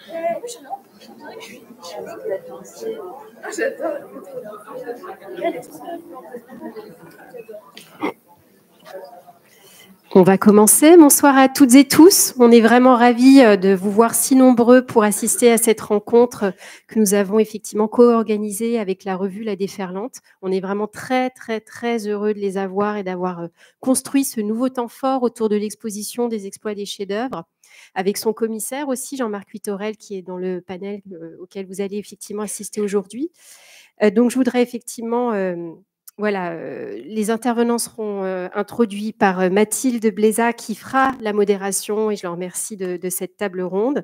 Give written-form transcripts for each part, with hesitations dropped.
Oui, j'adore. Je dirais que je suis Ah, j'adore. On va commencer. Bonsoir à toutes et tous. On est vraiment ravis de vous voir si nombreux pour assister à cette rencontre que nous avons effectivement co-organisée avec la revue La Déferlante. On est vraiment très, très, très heureux de les avoir et d'avoir construit ce nouveau temps fort autour de l'exposition des exploits des chefs-d'œuvre, avec son commissaire aussi, Jean-Marc Huitorel, qui est dans le panel auquel vous allez effectivement assister aujourd'hui. Donc, je voudrais effectivement... les intervenants seront introduits par Mathilde Bléza qui fera la modération et je leur remercie de cette table ronde.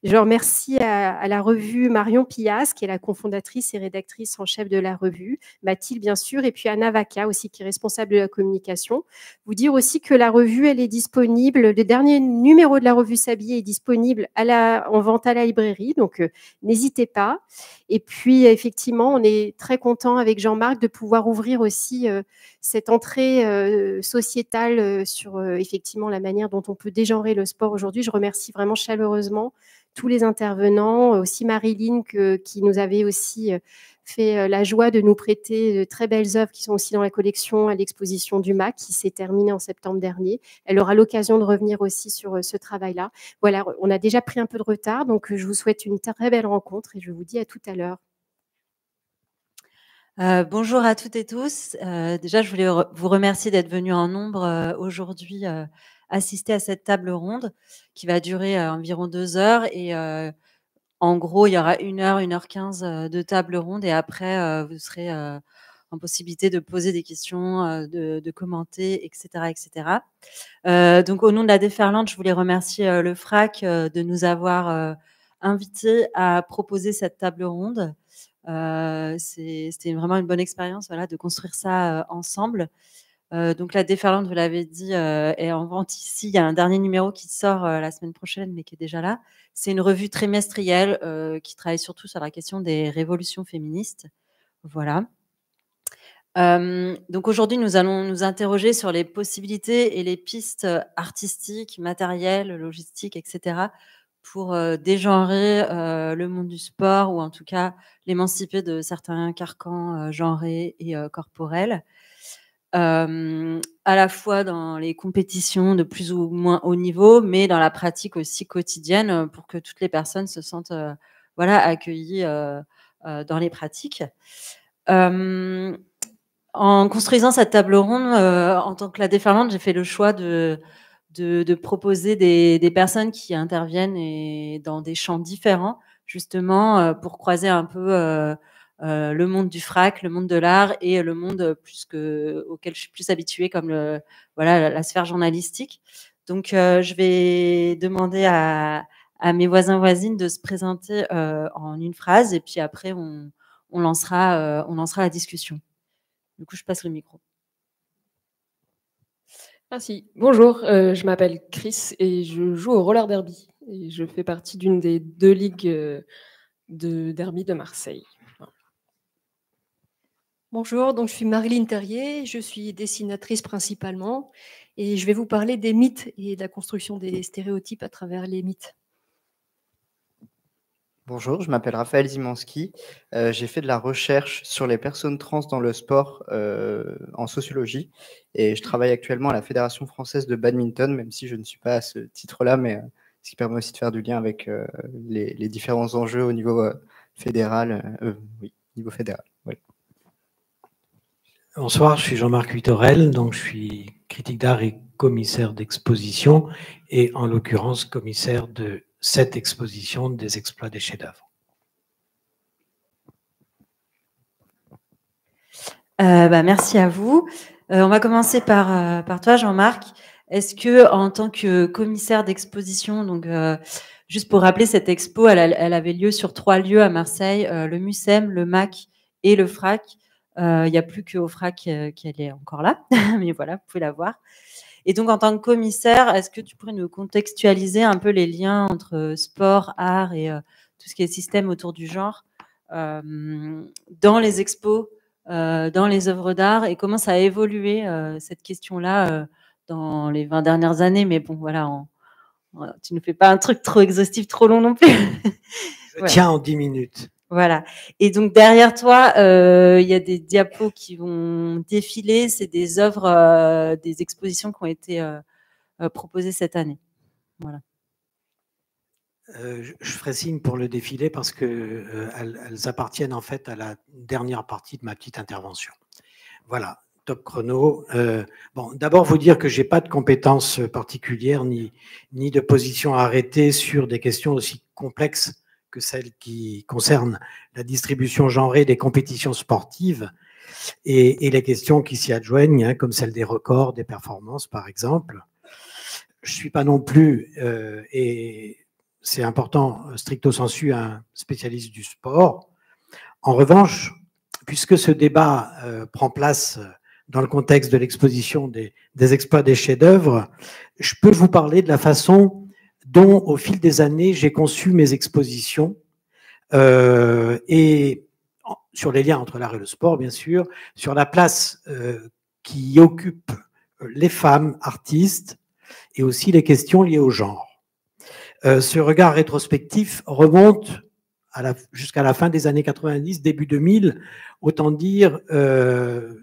Je remercie à la revue Marion Pillas qui est la cofondatrice et rédactrice en chef de la revue, Mathilde bien sûr, et puis Anna Vaca aussi qui est responsable de la communication. Vous dire aussi que la revue elle est disponible, le dernier numéro de la revue S'habiller est disponible en vente à la librairie, donc n'hésitez pas. Et puis, effectivement, on est très content avec Jean-Marc de pouvoir ouvrir aussi cette entrée sociétale sur effectivement la manière dont on peut dégenrer le sport aujourd'hui. Je remercie vraiment chaleureusement tous les intervenants, aussi Marilyn qui nous avait aussi fait la joie de nous prêter de très belles œuvres qui sont aussi dans la collection à l'exposition du MAC qui s'est terminée en septembre dernier. Elle aura l'occasion de revenir aussi sur ce travail-là. Voilà, on a déjà pris un peu de retard, donc je vous souhaite une très belle rencontre et je vous dis à tout à l'heure. Bonjour à toutes et tous. Déjà, je voulais vous remercier d'être venus en nombre aujourd'hui assister à cette table ronde qui va durer environ 2 heures. Et en gros, il y aura 1 heure, 1h15 de table ronde. Et après, vous serez en possibilité de poser des questions, de commenter, etc. etc. Donc, au nom de la Déferlante, je voulais remercier le FRAC de nous avoir invités à proposer cette table ronde. C'était vraiment une bonne expérience de construire ça ensemble. Donc la Déferlante, vous l'avez dit, est en vente ici. Il y a un dernier numéro qui sort la semaine prochaine, mais qui est déjà là. C'est une revue trimestrielle qui travaille surtout sur la question des révolutions féministes. Voilà. Donc aujourd'hui, nous allons nous interroger sur les possibilités et les pistes artistiques, matérielles, logistiques, etc., pour dégenrer le monde du sport ou en tout cas l'émanciper de certains carcans genrés et corporels, à la fois dans les compétitions de plus ou moins haut niveau, mais dans la pratique aussi quotidienne pour que toutes les personnes se sentent accueillies dans les pratiques. En construisant cette table ronde, en tant que la Déferlante, j'ai fait le choix de proposer des personnes qui interviennent dans des champs différents, justement, pour croiser un peu le monde du FRAC, le monde de l'art et le monde auquel je suis plus habituée, comme la sphère journalistique. Donc, je vais demander à mes voisins voisines de se présenter en une phrase et puis après, on lancera la discussion. Du coup, je passe le micro. Merci. Bonjour, je m'appelle Chris et je joue au roller derby. Et je fais partie d'une des 2 ligues de derby de Marseille. Bonjour, donc je suis Marilyn Terrier, je suis dessinatrice principalement et je vais vous parler des mythes et de la construction des stéréotypes à travers les mythes. Bonjour, je m'appelle Raphaël Zimanski. J'ai fait de la recherche sur les personnes trans dans le sport en sociologie et je travaille actuellement à la Fédération française de badminton, même si je ne suis pas à ce titre-là, mais ce qui permet aussi de faire du lien avec les différents enjeux au niveau fédéral. Niveau fédéral. Oui. Bonsoir, je suis Jean-Marc Huitorel, donc je suis critique d'art et commissaire d'exposition et en l'occurrence commissaire de cette exposition des exploits des chefs-d'œuvre. Merci à vous. On va commencer par toi, Jean-Marc. Est-ce que, en tant que commissaire d'exposition, donc juste pour rappeler, cette expo, elle avait lieu sur 3 lieux à Marseille, le MUSEM, le MAC et le FRAC. Il n'y a plus qu'au FRAC qu'elle est encore là, mais voilà, vous pouvez la voir. Et donc, en tant que commissaire, est-ce que tu pourrais nous contextualiser un peu les liens entre sport, art et tout ce qui est système autour du genre dans les expos, dans les œuvres d'art, et comment ça a évolué cette question-là dans les 20 dernières années, mais bon, voilà, Voilà, tu ne fais pas un truc trop exhaustif, trop long non plus. Je tiens en 10 minutes. Voilà. Et donc derrière toi, il y a des diapos qui vont défiler. C'est des œuvres, des expositions qui ont été proposées cette année. Voilà. Je ferai signe pour le défilé parce que elles appartiennent en fait à la dernière partie de ma petite intervention. Voilà, top chrono. Bon, d'abord vous dire que j'ai pas de compétences particulières ni de position arrêtée sur des questions aussi complexes que celles qui concernent la distribution genrée des compétitions sportives et les questions qui s'y adjoignent, hein, comme celle des records, des performances par exemple. Je suis pas non plus et c'est important, stricto sensu, un spécialiste du sport. En revanche, puisque ce débat prend place dans le contexte de l'exposition des exploits des chefs-d'œuvre, je peux vous parler de la façon dont, au fil des années, j'ai conçu mes expositions et sur les liens entre l'art et le sport, bien sûr, sur la place qui occupe les femmes artistes et aussi les questions liées au genre. Ce regard rétrospectif remonte jusqu'à la fin des années 90, début 2000, autant dire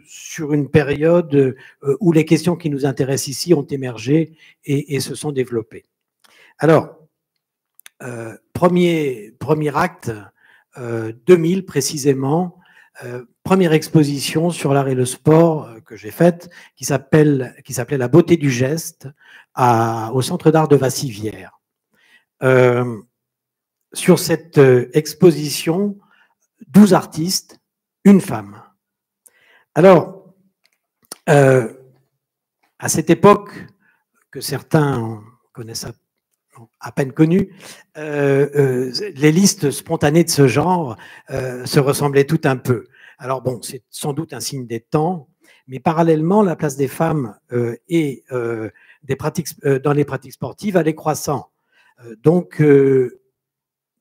sur une période où les questions qui nous intéressent ici ont émergé et se sont développées. Alors, premier acte, 2000 précisément, première exposition sur l'art et le sport que j'ai faite, qui s'appelait La beauté du geste au Centre d'art de Vassivière. Sur cette exposition, 12 artistes, une femme. Alors, à cette époque, que certains connaissent à peine connues, les listes spontanées de ce genre se ressemblaient tout un peu. Alors bon, c'est sans doute un signe des temps, mais parallèlement, la place des femmes et dans les pratiques sportives allait croissant. Donc,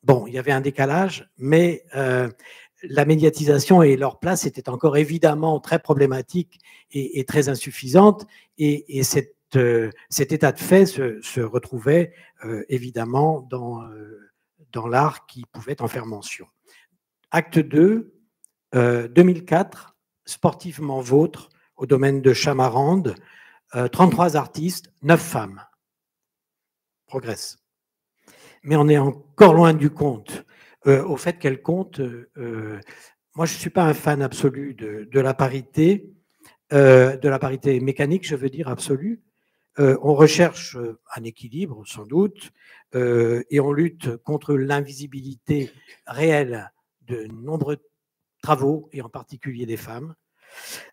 bon, il y avait un décalage, mais la médiatisation et leur place étaient encore évidemment très problématiques et très insuffisantes, et cet état de fait se retrouvait évidemment dans l'art qui pouvait en faire mention. Acte 2, 2004, sportivement vôtre, au domaine de Chamarande, 33 artistes, 9 femmes. Progresse. Mais on est encore loin du compte. Au fait qu'elle compte, moi je ne suis pas un fan absolu de la parité mécanique, je veux dire absolue. On recherche un équilibre, sans doute, et on lutte contre l'invisibilité réelle de nombreux travaux, et en particulier des femmes.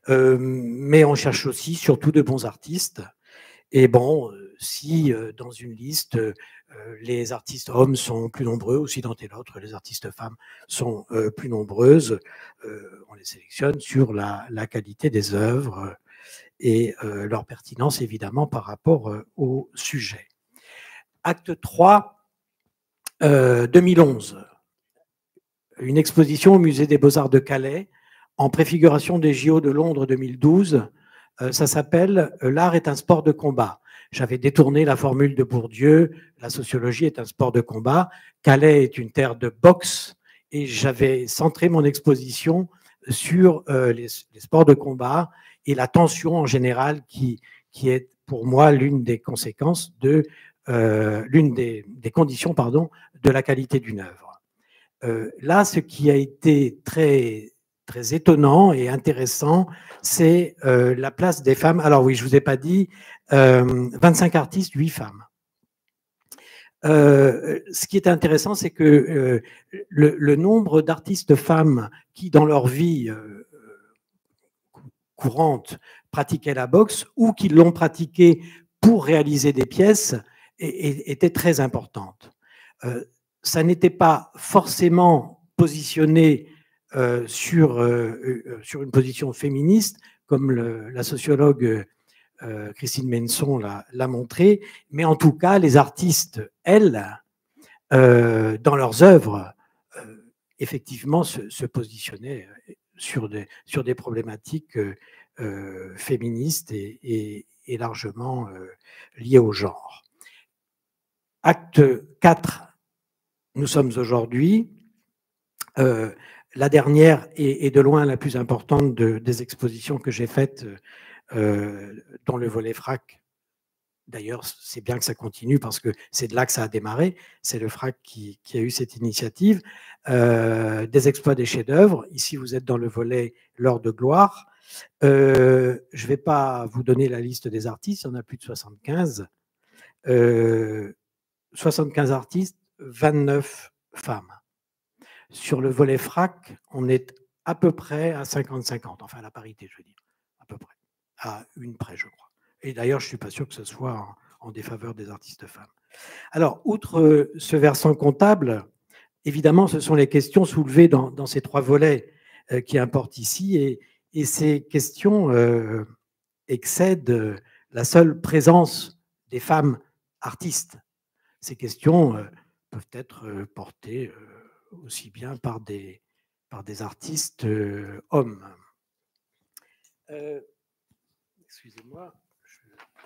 Mais on cherche aussi surtout de bons artistes. Et bon, si dans une liste, les artistes hommes sont plus nombreux, aussi dans telle autre, les artistes femmes sont plus nombreuses, on les sélectionne sur la qualité des œuvres et leur pertinence, évidemment, par rapport au sujet. Acte 3, 2011. Une exposition au Musée des Beaux-Arts de Calais, en préfiguration des JO de Londres 2012. Ça s'appelle « L'art est un sport de combat ». J'avais détourné la formule de Bourdieu, la sociologie est un sport de combat, Calais est une terre de boxe, et j'avais centré mon exposition sur les sports de combat et la tension en général qui est pour moi l'une des conséquences l'une des conditions, pardon, de la qualité d'une œuvre. Là, ce qui a été très étonnant et intéressant, c'est la place des femmes. Alors oui, je ne vous ai pas dit, 25 artistes, 8 femmes. Ce qui est intéressant, c'est que le nombre d'artistes femmes qui, dans leur vie courante, pratiquaient la boxe ou qui l'ont pratiquée pour réaliser des pièces était très importante. Ça n'était pas forcément positionné sur une position féministe, comme la sociologue Christine Menson l'a montré, mais en tout cas, les artistes, elles, dans leurs œuvres, effectivement, se positionnaient sur des problématiques féministes et largement liées au genre. acte 4, nous sommes aujourd'hui. La dernière est de loin la plus importante des expositions que j'ai faites dans le volet FRAC. D'ailleurs, c'est bien que ça continue parce que c'est de là que ça a démarré. C'est le FRAC qui a eu cette initiative. Des exploits, des chefs-d'œuvre. Ici, vous êtes dans le volet L'Heure de gloire. Je ne vais pas vous donner la liste des artistes, il y en a plus de 75. 75 artistes, 29 femmes. Sur le volet FRAC, on est à peu près à 50-50, enfin la parité, je veux dire, à peu près, à une près, je crois. Et d'ailleurs, je ne suis pas sûr que ce soit en défaveur des artistes femmes. Alors, outre ce versant comptable, évidemment, ce sont les questions soulevées dans ces 3 volets qui importent ici, et ces questions excèdent la seule présence des femmes artistes. Ces questions peuvent être portées aussi bien par des artistes hommes. Excusez-moi, je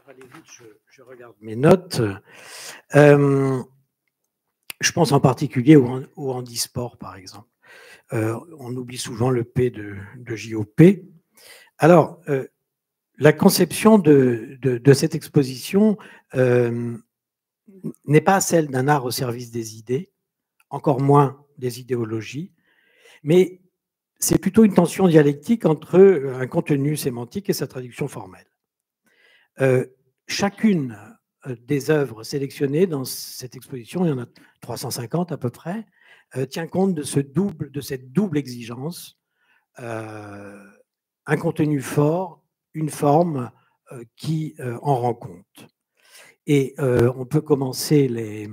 vais aller vite, je regarde mes notes. Je pense en particulier au handisport, par exemple. On oublie souvent le P de JOP. Alors, la conception de cette exposition n'est pas celle d'un art au service des idées, encore moins des idéologies, mais c'est plutôt une tension dialectique entre un contenu sémantique et sa traduction formelle. Chacune des œuvres sélectionnées dans cette exposition, il y en a 350 à peu près, tient compte de cette double exigence, un contenu fort, une forme qui en rend compte. Et on peut commencer les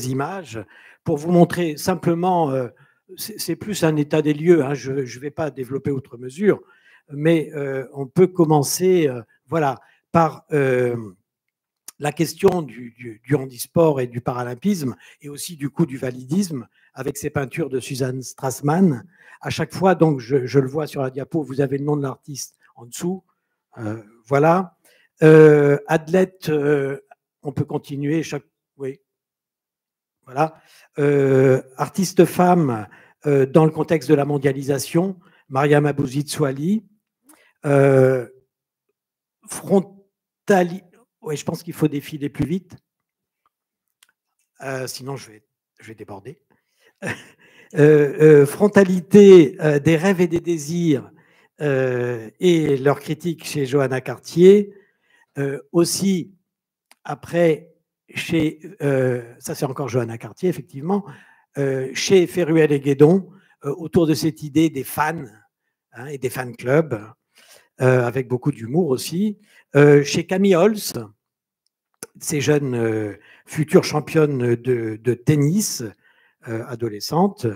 images pour vous montrer simplement, c'est plus un état des lieux, hein, je ne vais pas développer outre mesure, mais on peut commencer voilà, par la question du handisport et du paralympisme, et aussi du coup du validisme, avec ces peintures de Suzanne Strassmann. À chaque fois, donc, je le vois sur la diapo, vous avez le nom de l'artiste en dessous. Voilà. Athlète, on peut continuer. Oui. Voilà. Artiste femme dans le contexte de la mondialisation, Mariam Abouzid-Souali. Oui, je pense qu'il faut défiler plus vite. Sinon, je vais déborder. Frontalité des rêves et des désirs et leur critique chez Johanna Cartier. Aussi, après, ça c'est encore Johanna Cartier, effectivement, chez Ferruel et Guédon, autour de cette idée des fans hein, et des fan clubs, avec beaucoup d'humour aussi. Chez Camille Holz, ces jeunes futures championnes de tennis, adolescente,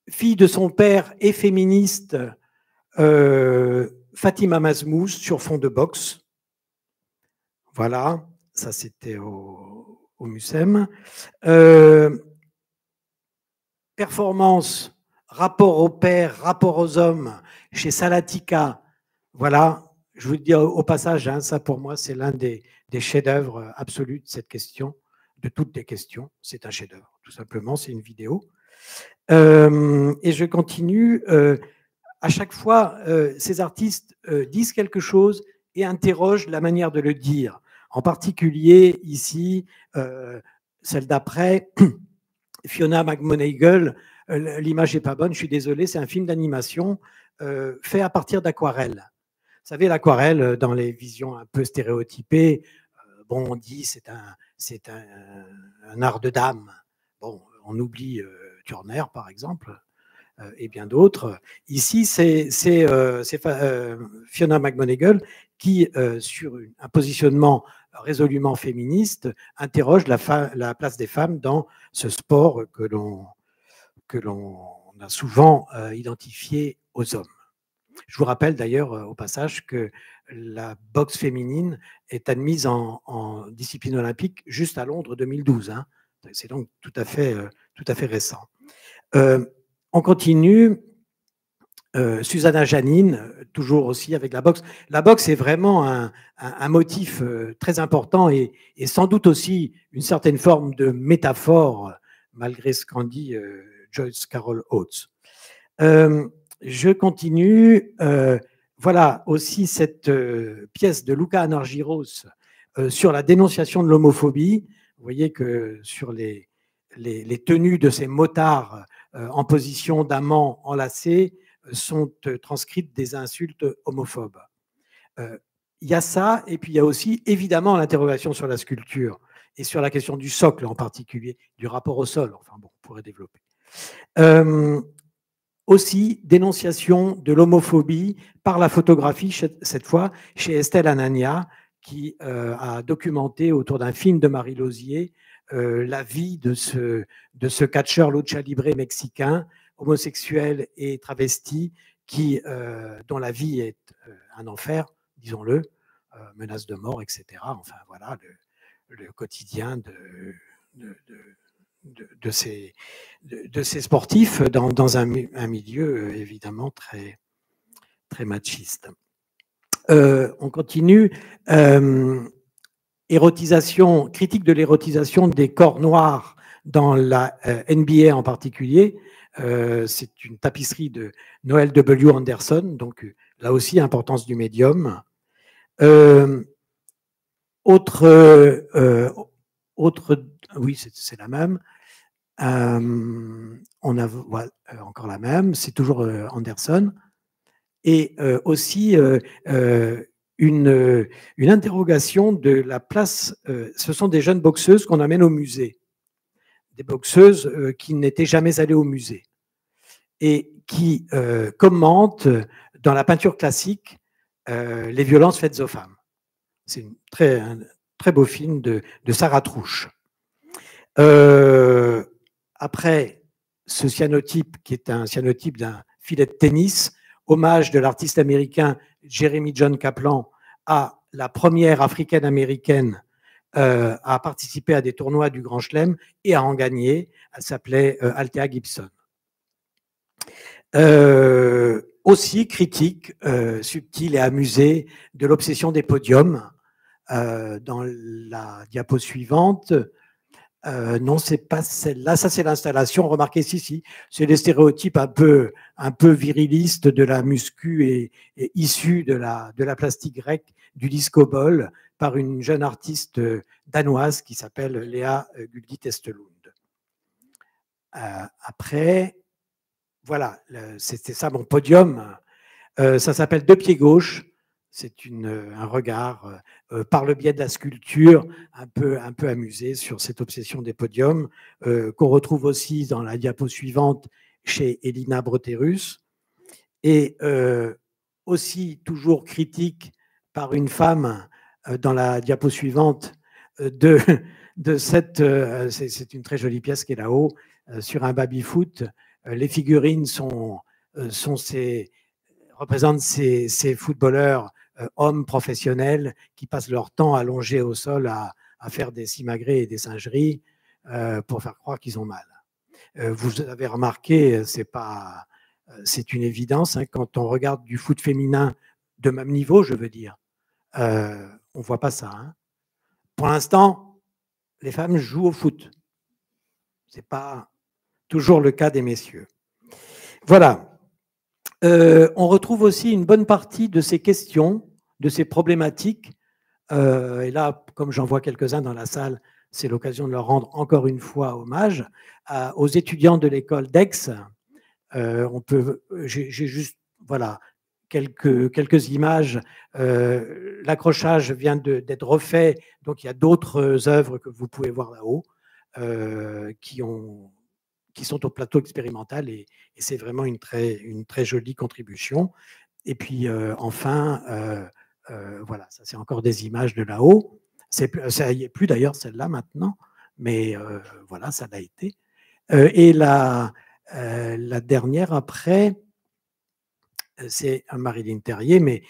fille de son père et féministe, Fatima Mazmous sur fond de boxe. Voilà, ça c'était au MUSEM. Performance, rapport au père, rapport aux hommes, chez Salatika. Voilà, je vous le dis au passage, hein, ça pour moi c'est l'un des chefs-d'œuvre absolus de cette question. De toutes les questions, c'est un chef-d'œuvre, tout simplement, c'est une vidéo. Et je continue. À chaque fois, ces artistes disent quelque chose et interrogent la manière de le dire. En particulier, ici, celle d'après, Fiona McMonagle, l'image n'est pas bonne, je suis désolé, c'est un film d'animation fait à partir d'aquarelles. Vous savez, l'aquarelle, dans les visions un peu stéréotypées, bon, on dit c'est un art de dame. Bon, on oublie Turner, par exemple, et bien d'autres. Ici, c'est Fiona McMonagle qui, sur un positionnement résolument féministe, interroge la place des femmes dans ce sport que l'on a souvent identifié aux hommes. Je vous rappelle d'ailleurs au passage que la boxe féminine est admise en discipline olympique juste à Londres 2012. Hein. C'est donc tout à fait récent. On continue. Susanna Janine, toujours aussi avec la boxe. La boxe est vraiment un motif très important et sans doute aussi une certaine forme de métaphore, malgré ce qu'en dit Joyce Carol Oates. Je continue. Voilà aussi cette pièce de Luca Anargyros sur la dénonciation de l'homophobie. Vous voyez que sur les tenues de ces motards en position d'amants enlacés sont transcrites des insultes homophobes. Il y a ça, et puis il y a aussi évidemment l'interrogation sur la sculpture et sur la question du socle en particulier, du rapport au sol. Enfin bon, on pourrait développer. Aussi, dénonciation de l'homophobie par la photographie, cette fois chez Estelle Anania, qui a documenté autour d'un film de Marie Lausier la vie de ce catcheur lucha libre mexicain, homosexuel et travesti, dont la vie est un enfer, disons-le, menace de mort, etc. Enfin voilà, le quotidien de ces sportifs dans un milieu évidemment très, très machiste. On continue. Critique de l'érotisation des corps noirs dans la NBA en particulier. C'est une tapisserie de Noel W. Anderson, donc là aussi, importance du médium. Oui, c'est la même. On a encore la même, c'est toujours Anderson. Et aussi une interrogation de la place. Ce sont des jeunes boxeuses qu'on amène au musée. Des boxeuses qui n'étaient jamais allées au musée et qui commentent dans la peinture classique les violences faites aux femmes. C'est un très beau film de Sarah Trouche. Après, ce cyanotype, qui est un cyanotype d'un filet de tennis, hommage de l'artiste américain Jeremy John Kaplan à la première africaine-américaine à participer à des tournois du Grand Chelem et à en gagner. Elle s'appelait Althea Gibson. Aussi critique, subtile et amusée de l'obsession des podiums. Dans la diapo suivante, non, c'est pas celle-là. Ça, c'est l'installation. Remarquez, si, c'est les stéréotypes un peu virilistes de la muscu et issus de la plastique grecque, du disco ball, par une jeune artiste danoise qui s'appelle Léa Guldi-Testelund. Après, voilà, c'était ça mon podium. Ça s'appelle Deux pieds gauche. C'est un regard par le biais de la sculpture un peu amusé sur cette obsession des podiums qu'on retrouve aussi dans la diapo suivante chez Elina Breterus et aussi toujours critique par une femme dans la diapo suivante de cette c'est une très jolie pièce qui est là-haut sur un baby-foot. Les figurines représentent ces footballeurs hommes professionnels qui passent leur temps allongés au sol à faire des simagrées et des singeries pour faire croire qu'ils ont mal. Vous avez remarqué, c'est une évidence, hein, quand on regarde du foot féminin de même niveau, je veux dire, on ne voit pas ça. Hein. Pour l'instant, les femmes jouent au foot. Ce n'est pas toujours le cas des messieurs. Voilà. On retrouve aussi une bonne partie de ces questions, de ces problématiques. Et là, comme j'en vois quelques-uns dans la salle, c'est l'occasion de leur rendre encore une fois hommage aux étudiants de l'école d'Aix. J'ai juste quelques images. L'accrochage vient d'être refait, donc il y a d'autres œuvres que vous pouvez voir là-haut qui sont au plateau expérimental et c'est vraiment une très jolie contribution. Et puis enfin, voilà, ça c'est encore des images de là-haut. Ça n'y est plus d'ailleurs celle-là maintenant, mais voilà, ça l'a été. Et la dernière après, c'est Marilyn Terrier, mais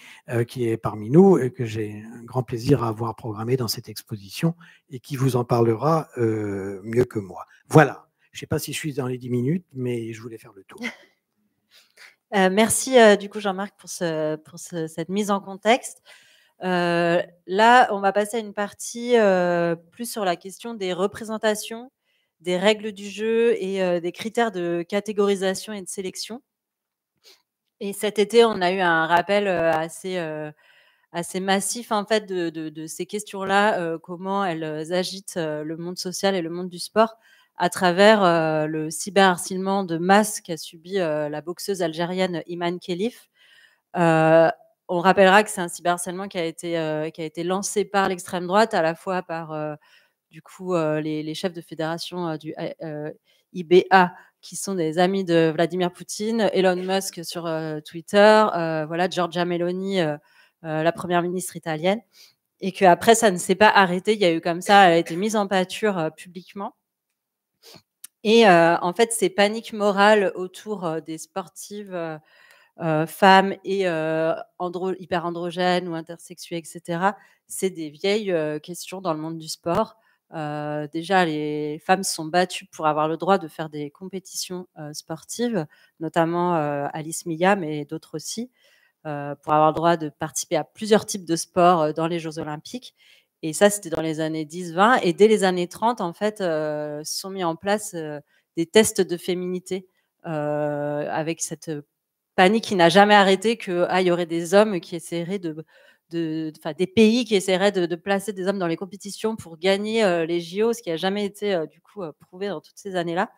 qui est parmi nous et que j'ai un grand plaisir à avoir programmé dans cette exposition et qui vous en parlera mieux que moi. Voilà. Je ne sais pas si je suis dans les 10 minutes, mais je voulais faire le tour. Merci du coup Jean-Marc pour cette mise en contexte. Là, on va passer à une partie plus sur la question des représentations, des règles du jeu et des critères de catégorisation et de sélection. Et cet été, on a eu un rappel assez massif en fait de ces questions-là, comment elles agitent le monde social et le monde du sport à travers le cyberharcèlement de masse qu'a subi la boxeuse algérienne Iman Khelif. On rappellera que c'est un cyberharcèlement qui a été lancé par l'extrême droite, à la fois par du coup les chefs de fédération du IBA, qui sont des amis de Vladimir Poutine, Elon Musk sur Twitter, voilà, Giorgia Meloni, la première ministre italienne, et qu'après ça ne s'est pas arrêté. Il y a eu comme ça, elle a été mise en pâture publiquement. Et en fait, ces paniques morales autour des sportives femmes et hyper androgènes ou intersexuées, etc., c'est des vieilles questions dans le monde du sport. Déjà, les femmes se sont battues pour avoir le droit de faire des compétitions sportives, notamment Alice Milla, mais d'autres aussi, pour avoir le droit de participer à plusieurs types de sports dans les Jeux Olympiques. Et ça, c'était dans les années 10-20. Et dès les années 30, en fait, se sont mis en place des tests de féminité avec cette panique qui n'a jamais arrêté qu'il y aurait des hommes qui essaieraient des pays qui essaieraient de placer des hommes dans les compétitions pour gagner les JO, ce qui n'a jamais été du coup prouvé dans toutes ces années-là.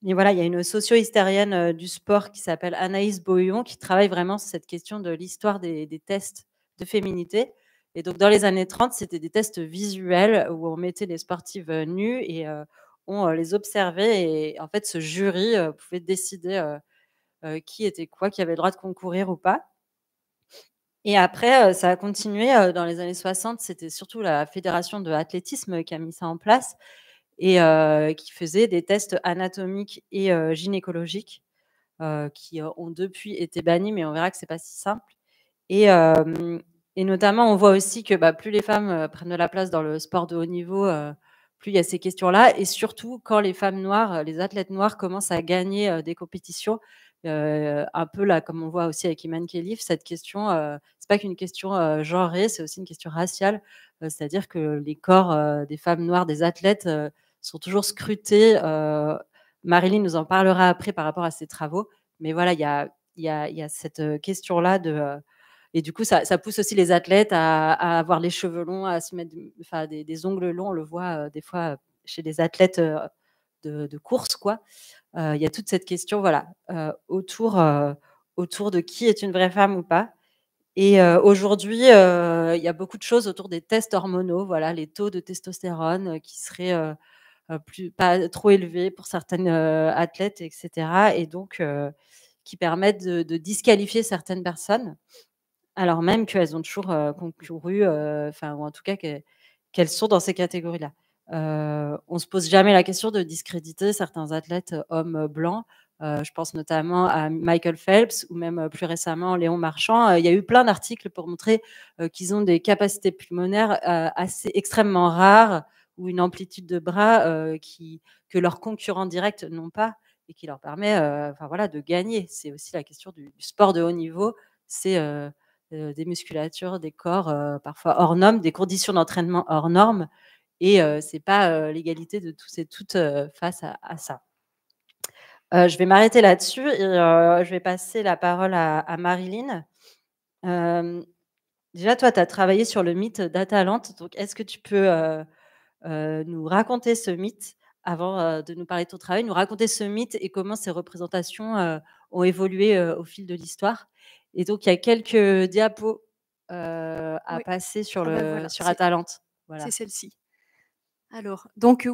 Et voilà, il y a une socio-hystérienne du sport qui s'appelle Anaïs Boyon qui travaille vraiment sur cette question de l'histoire des tests de féminité. Et donc, dans les années 30, c'était des tests visuels où on mettait les sportives nues et on les observait. Et en fait, ce jury pouvait décider qui était quoi, qui avait le droit de concourir ou pas. Et après, ça a continué dans les années 60. C'était surtout la fédération de athlétisme qui a mis ça en place et qui faisait des tests anatomiques et gynécologiques qui ont depuis été bannis, mais on verra que c'est pas si simple. Et notamment, on voit aussi que plus les femmes prennent de la place dans le sport de haut niveau, plus il y a ces questions-là. Et surtout, quand les femmes noires, les athlètes noirs commencent à gagner des compétitions, un peu là, comme on voit aussi avec Iman Khelif, cette question, c'est pas qu'une question genrée, c'est aussi une question raciale. C'est-à-dire que les corps des femmes noires, des athlètes, sont toujours scrutés. Marilyn nous en parlera après par rapport à ses travaux. Mais voilà, il y a cette question-là et du coup, ça pousse aussi les athlètes à avoir les cheveux longs, à se mettre des ongles longs. On le voit des fois chez des athlètes de course, quoi. Il y a toute cette question, voilà, autour de qui est une vraie femme ou pas. Et aujourd'hui, il y a beaucoup de choses autour des tests hormonaux, voilà, les taux de testostérone qui seraient pas trop élevés pour certaines athlètes, etc. Et donc, qui permettent de disqualifier certaines personnes, alors même qu'elles ont toujours concouru, ou en tout cas qu'elles sont dans ces catégories-là. On ne se pose jamais la question de discréditer certains athlètes hommes blancs. Je pense notamment à Michael Phelps ou même plus récemment Léon Marchand. Il y a eu plein d'articles pour montrer qu'ils ont des capacités pulmonaires assez extrêmement rares ou une amplitude de bras que leurs concurrents directs n'ont pas et qui leur permet de gagner. C'est aussi la question du sport de haut niveau. C'est des musculatures, des corps parfois hors normes, des conditions d'entraînement hors normes. Et ce n'est pas l'égalité de tous et toutes face à ça. Je vais m'arrêter là-dessus et je vais passer la parole à Marilyn. Déjà, toi, tu as travaillé sur le mythe d'Atalante. Donc, est-ce que tu peux nous raconter ce mythe avant de nous parler de ton travail, nous raconter ce mythe et comment ces représentations ont évolué au fil de l'histoire? Et donc, il y a quelques diapos à passer sur Atalante. Voilà. C'est celle-ci. Alors, donc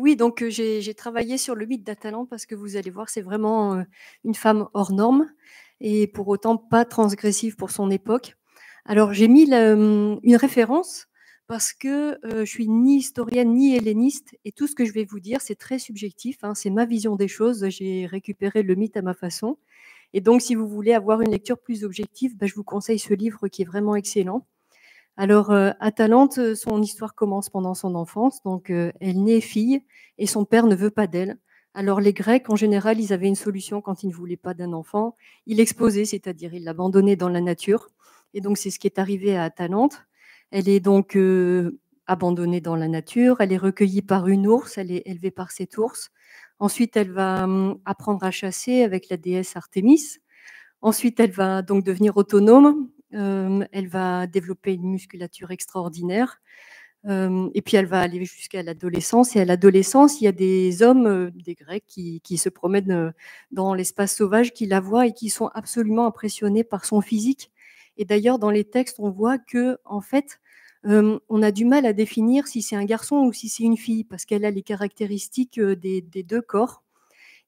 j'ai travaillé sur le mythe d'Atalante parce que vous allez voir, c'est vraiment une femme hors norme et pour autant pas transgressive pour son époque. Alors, j'ai mis une référence parce que je suis ni historienne ni helléniste et tout ce que je vais vous dire, c'est très subjectif, hein, c'est ma vision des choses. J'ai récupéré le mythe à ma façon. Et donc, si vous voulez avoir une lecture plus objective, je vous conseille ce livre qui est vraiment excellent. Alors, Atalante, son histoire commence pendant son enfance. Donc, elle naît fille et son père ne veut pas d'elle. Alors les Grecs, en général, ils avaient une solution quand ils ne voulaient pas d'un enfant. Ils l'exposaient, c'est-à-dire ils l'abandonnaient dans la nature. Et donc c'est ce qui est arrivé à Atalante. Elle est donc abandonnée dans la nature. Elle est recueillie par une ours. Elle est élevée par cet ours. Ensuite, elle va apprendre à chasser avec la déesse Artémis. Ensuite, elle va donc devenir autonome. Elle va développer une musculature extraordinaire. Et puis elle va aller jusqu'à l'adolescence. Et à l'adolescence, il y a des hommes, des Grecs, qui se promènent dans l'espace sauvage, qui la voient et qui sont absolument impressionnés par son physique. Et d'ailleurs, dans les textes, on voit que, en fait, on a du mal à définir si c'est un garçon ou si c'est une fille, parce qu'elle a les caractéristiques des deux corps.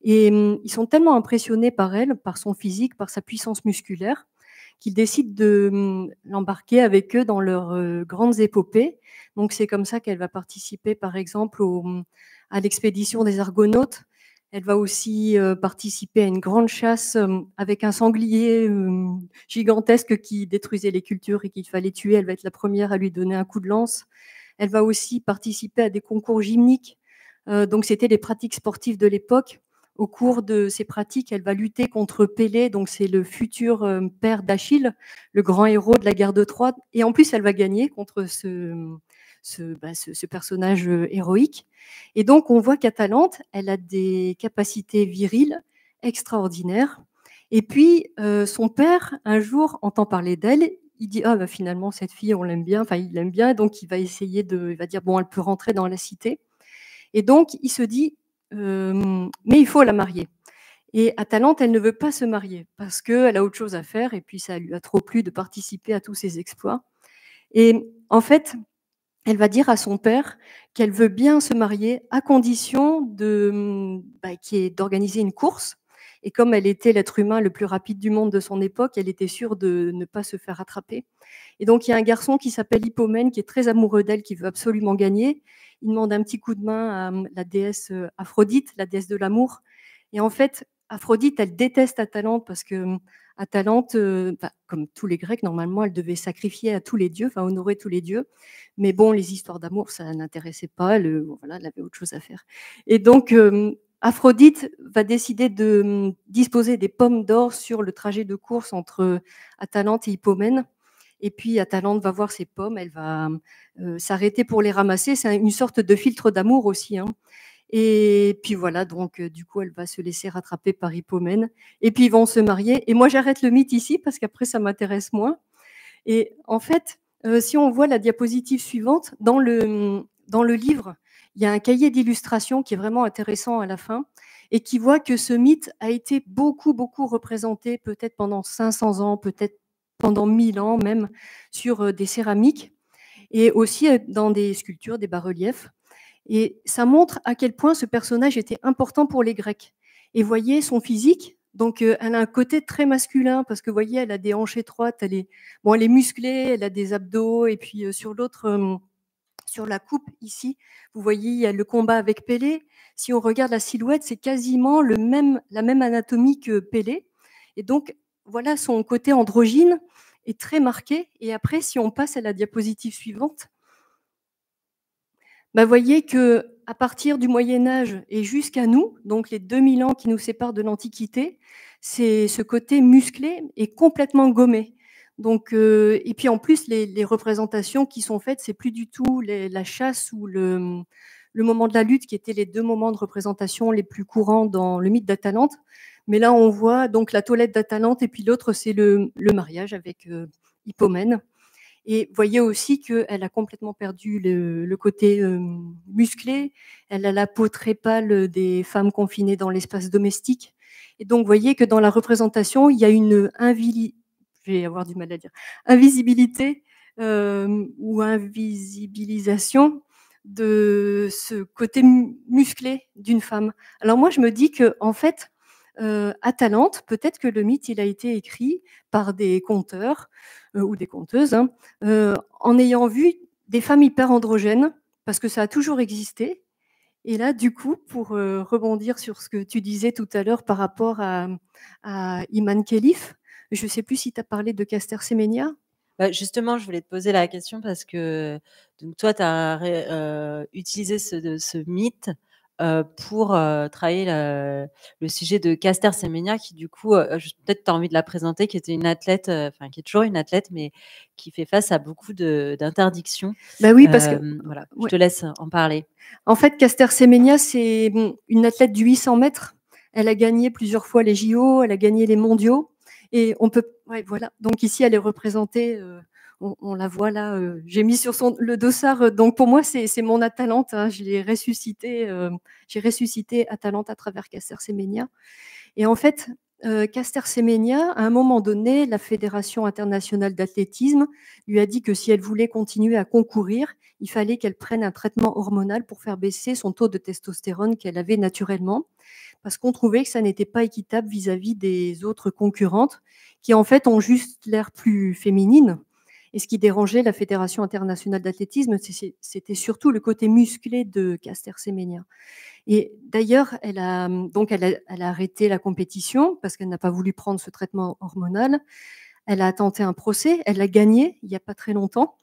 Et ils sont tellement impressionnés par elle, par son physique, par sa puissance musculaire, qu'ils décident de l'embarquer avec eux dans leurs grandes épopées. Donc c'est comme ça qu'elle va participer, par exemple, à l'expédition des Argonautes. Elle va aussi participer à une grande chasse avec un sanglier gigantesque qui détruisait les cultures et qu'il fallait tuer. Elle va être la première à lui donner un coup de lance. Elle va aussi participer à des concours gymniques. Donc c'était les pratiques sportives de l'époque. Au cours de ces pratiques, elle va lutter contre Pélée, donc c'est le futur père d'Achille, le grand héros de la guerre de Troie. Et en plus, elle va gagner contre ce personnage héroïque. Et donc, on voit qu'Atalante, elle a des capacités viriles extraordinaires. Et puis, son père, un jour, entend parler d'elle. Il dit, ah, bah, finalement, cette fille, on l'aime bien. Enfin, il l'aime bien. Donc, il va essayer il va dire, bon, elle peut rentrer dans la cité. Et donc, il se dit, mais il faut la marier. Et Atalante, elle ne veut pas se marier parce qu'elle a autre chose à faire et puis ça lui a trop plu de participer à tous ses exploits. Et en fait, elle va dire à son père qu'elle veut bien se marier à condition d'organiser une course. Et comme elle était l'être humain le plus rapide du monde de son époque, elle était sûre de ne pas se faire attraper. Et donc, il y a un garçon qui s'appelle Hippomène, qui est très amoureux d'elle, qui veut absolument gagner. Il demande un petit coup de main à la déesse Aphrodite, la déesse de l'amour. Et en fait, Aphrodite, elle déteste Atalante parce que Atalante, comme tous les Grecs, normalement, elle devait sacrifier à tous les dieux, enfin honorer tous les dieux. Mais bon, les histoires d'amour, ça n'intéressait pas. Elle avait autre chose à faire. Et donc, Aphrodite va décider de disposer des pommes d'or sur le trajet de course entre Atalante et Hippomène. Et puis Atalante va voir ces pommes, elle va s'arrêter pour les ramasser. C'est une sorte de filtre d'amour aussi. Hein. Et puis voilà, donc du coup, elle va se laisser rattraper par Hippomène. Et puis ils vont se marier. Et moi, j'arrête le mythe ici parce qu'après, ça m'intéresse moins. Et en fait, si on voit la diapositive suivante, dans le livre, il y a un cahier d'illustration qui est vraiment intéressant à la fin et qui voit que ce mythe a été beaucoup, beaucoup représenté, peut-être pendant 500 ans, peut-être pendant 1000 ans même, sur des céramiques et aussi dans des sculptures, des bas-reliefs. Et ça montre à quel point ce personnage était important pour les Grecs. Et voyez son physique. Donc, elle a un côté très masculin parce que, voyez, elle a des hanches étroites, elle est musclée, elle a des abdos. Et puis, sur la coupe ici, vous voyez, il y a le combat avec Pélée. Si on regarde la silhouette, c'est quasiment la même anatomie que Pélée. Et donc, voilà, son côté androgyne est très marqué. Et après, si on passe à la diapositive suivante, voyez qu'à partir du Moyen-Âge et jusqu'à nous, donc les 2000 ans qui nous séparent de l'Antiquité, ce côté musclé est complètement gommé. Donc, et puis en plus, les représentations qui sont faites, c'est plus du tout la chasse ou le moment de la lutte qui étaient les deux moments de représentation les plus courants dans le mythe d'Atalante. Mais là, on voit donc la toilette d'Atalante et puis l'autre, c'est le mariage avec Hippomène. Et voyez aussi qu'elle a complètement perdu le côté musclé. Elle a la peau très pâle des femmes confinées dans l'espace domestique. Et donc, voyez que dans la représentation, il y a une invisibilité ou invisibilisation de ce côté musclé d'une femme. Alors moi, je me dis que en fait, Atalante, peut-être que le mythe il a été écrit par des conteurs ou des conteuses, hein, en ayant vu des femmes hyper androgènes, parce que ça a toujours existé. Et là, du coup, pour rebondir sur ce que tu disais tout à l'heure par rapport à Iman Khelif, je ne sais plus si tu as parlé de Caster Semenya. Justement, je voulais te poser la question parce que donc, toi, tu as utilisé ce mythe pour travailler le sujet de Caster Semenya, qui du coup, peut-être tu as envie de la présenter, qui était une athlète, enfin qui est toujours une athlète, mais qui fait face à beaucoup d'interdictions. Bah oui, parce que voilà, je ouais. te laisse en parler. En fait, Caster Semenya, c'est une athlète du 800 mètres. Elle a gagné plusieurs fois les JO, elle a gagné les mondiaux. Et on peut, ouais, voilà. Donc ici, elle est représentée. On la voit là. J'ai mis sur le dossard. Donc pour moi, c'est mon Atalante. Hein. Je l'ai ressuscité. J'ai ressuscité Atalante à travers Caster Semenya. Et en fait, Caster Semenya, à un moment donné, la Fédération internationale d'athlétisme lui a dit que si elle voulait continuer à concourir, il fallait qu'elle prenne un traitement hormonal pour faire baisser son taux de testostérone qu'elle avait naturellement, parce qu'on trouvait que ça n'était pas équitable vis-à-vis des autres concurrentes, qui en fait ont juste l'air plus féminines. Et ce qui dérangeait la Fédération internationale d'athlétisme, c'était surtout le côté musclé de Caster Semenya. Et d'ailleurs, elle a arrêté la compétition parce qu'elle n'a pas voulu prendre ce traitement hormonal. Elle a tenté un procès, elle a gagné il n'y a pas très longtemps.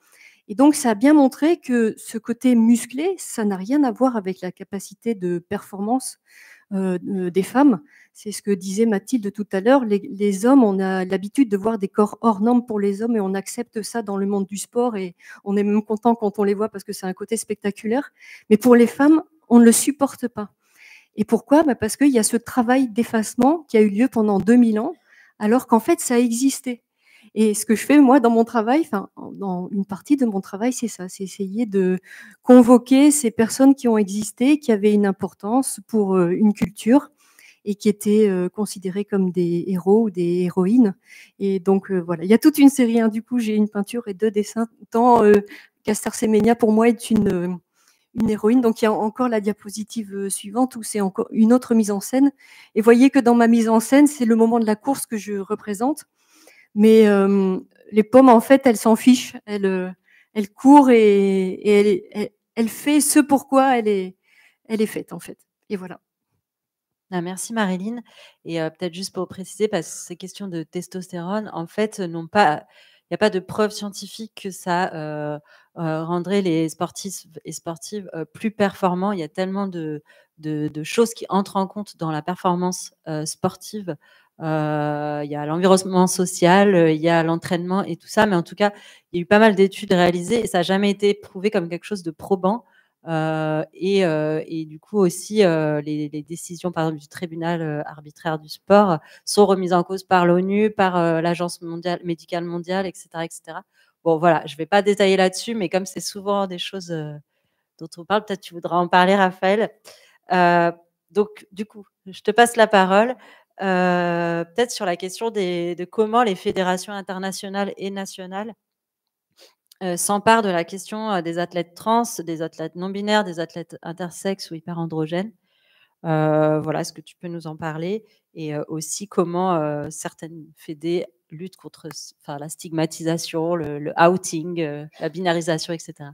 Et donc, ça a bien montré que ce côté musclé, ça n'a rien à voir avec la capacité de performance des femmes. C'est ce que disait Mathilde tout à l'heure. Les hommes, on a l'habitude de voir des corps hors normes pour les hommes et on accepte ça dans le monde du sport et on est même content quand on les voit parce que c'est un côté spectaculaire. Mais pour les femmes, on ne le supporte pas. Et pourquoi ? Parce qu'il y a ce travail d'effacement qui a eu lieu pendant 2000 ans, alors qu'en fait, ça existait. Et ce que je fais, moi, dans mon travail, enfin, dans une partie de mon travail, c'est ça, c'est essayer de convoquer ces personnes qui ont existé, qui avaient une importance pour une culture et qui étaient considérées comme des héros ou des héroïnes. Et donc, voilà, il y a toute une série. Hein. Du coup, j'ai une peinture et 2 dessins. Tant Caster Semenya, pour moi, est une héroïne. Donc, il y a encore la diapositive suivante où c'est encore une autre mise en scène. Et voyez que dans ma mise en scène, c'est le moment de la course que je représente. Mais les pommes, en fait, elles s'en fichent. Elles courent et elle fait ce pourquoi elle est faite, en fait. Et voilà. Ah, merci Marilyn. Et peut-être juste pour préciser, parce que ces questions de testostérone, en fait, il n'y a pas de preuve scientifique que ça rendrait les sportifs et sportives plus performants. Il y a tellement de choses qui entrent en compte dans la performance sportive. Il y a l'environnement social, il y a l'entraînement et tout ça. Mais en tout cas, il y a eu pas mal d'études réalisées et ça n'a jamais été prouvé comme quelque chose de probant. Et du coup aussi, les décisions, par exemple, du tribunal arbitraire du sport sont remises en cause par l'ONU, par l'Agence médicale mondiale, etc., etc. Bon, voilà, je ne vais pas détailler là-dessus, mais comme c'est souvent des choses dont on parle, peut-être tu voudras en parler, Raphaël. Donc, du coup, je te passe la parole. Peut-être sur la question de comment les fédérations internationales et nationales s'empare de la question des athlètes trans, des athlètes non-binaires, des athlètes intersexes ou hyperandrogènes. Voilà, est-ce que tu peux nous en parler? Et aussi comment certaines fédés luttent contre la stigmatisation, le outing, la binarisation, etc.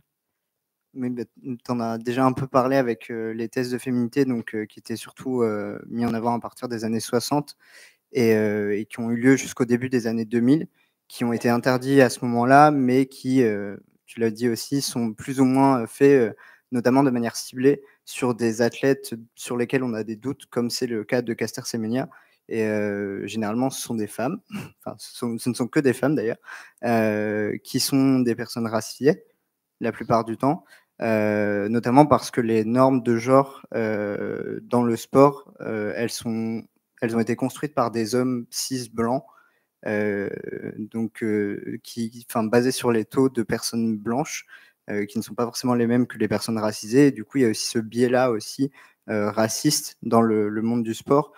Mais tu en as déjà un peu parlé avec les tests de féminité, donc, qui étaient surtout mis en avant à partir des années 60 et qui ont eu lieu jusqu'au début des années 2000, qui ont été interdits à ce moment-là, mais qui, tu l'as dit aussi, sont plus ou moins faits, notamment de manière ciblée sur des athlètes sur lesquels on a des doutes, comme c'est le cas de Caster Semenya. Et généralement, ce sont des femmes, enfin, ce ne sont que des femmes d'ailleurs, qui sont des personnes racisées la plupart du temps, notamment parce que les normes de genre dans le sport, elles ont été construites par des hommes cis blancs, donc basés sur les taux de personnes blanches, qui ne sont pas forcément les mêmes que les personnes racisées. Et du coup, il y a aussi ce biais-là aussi raciste dans le monde du sport,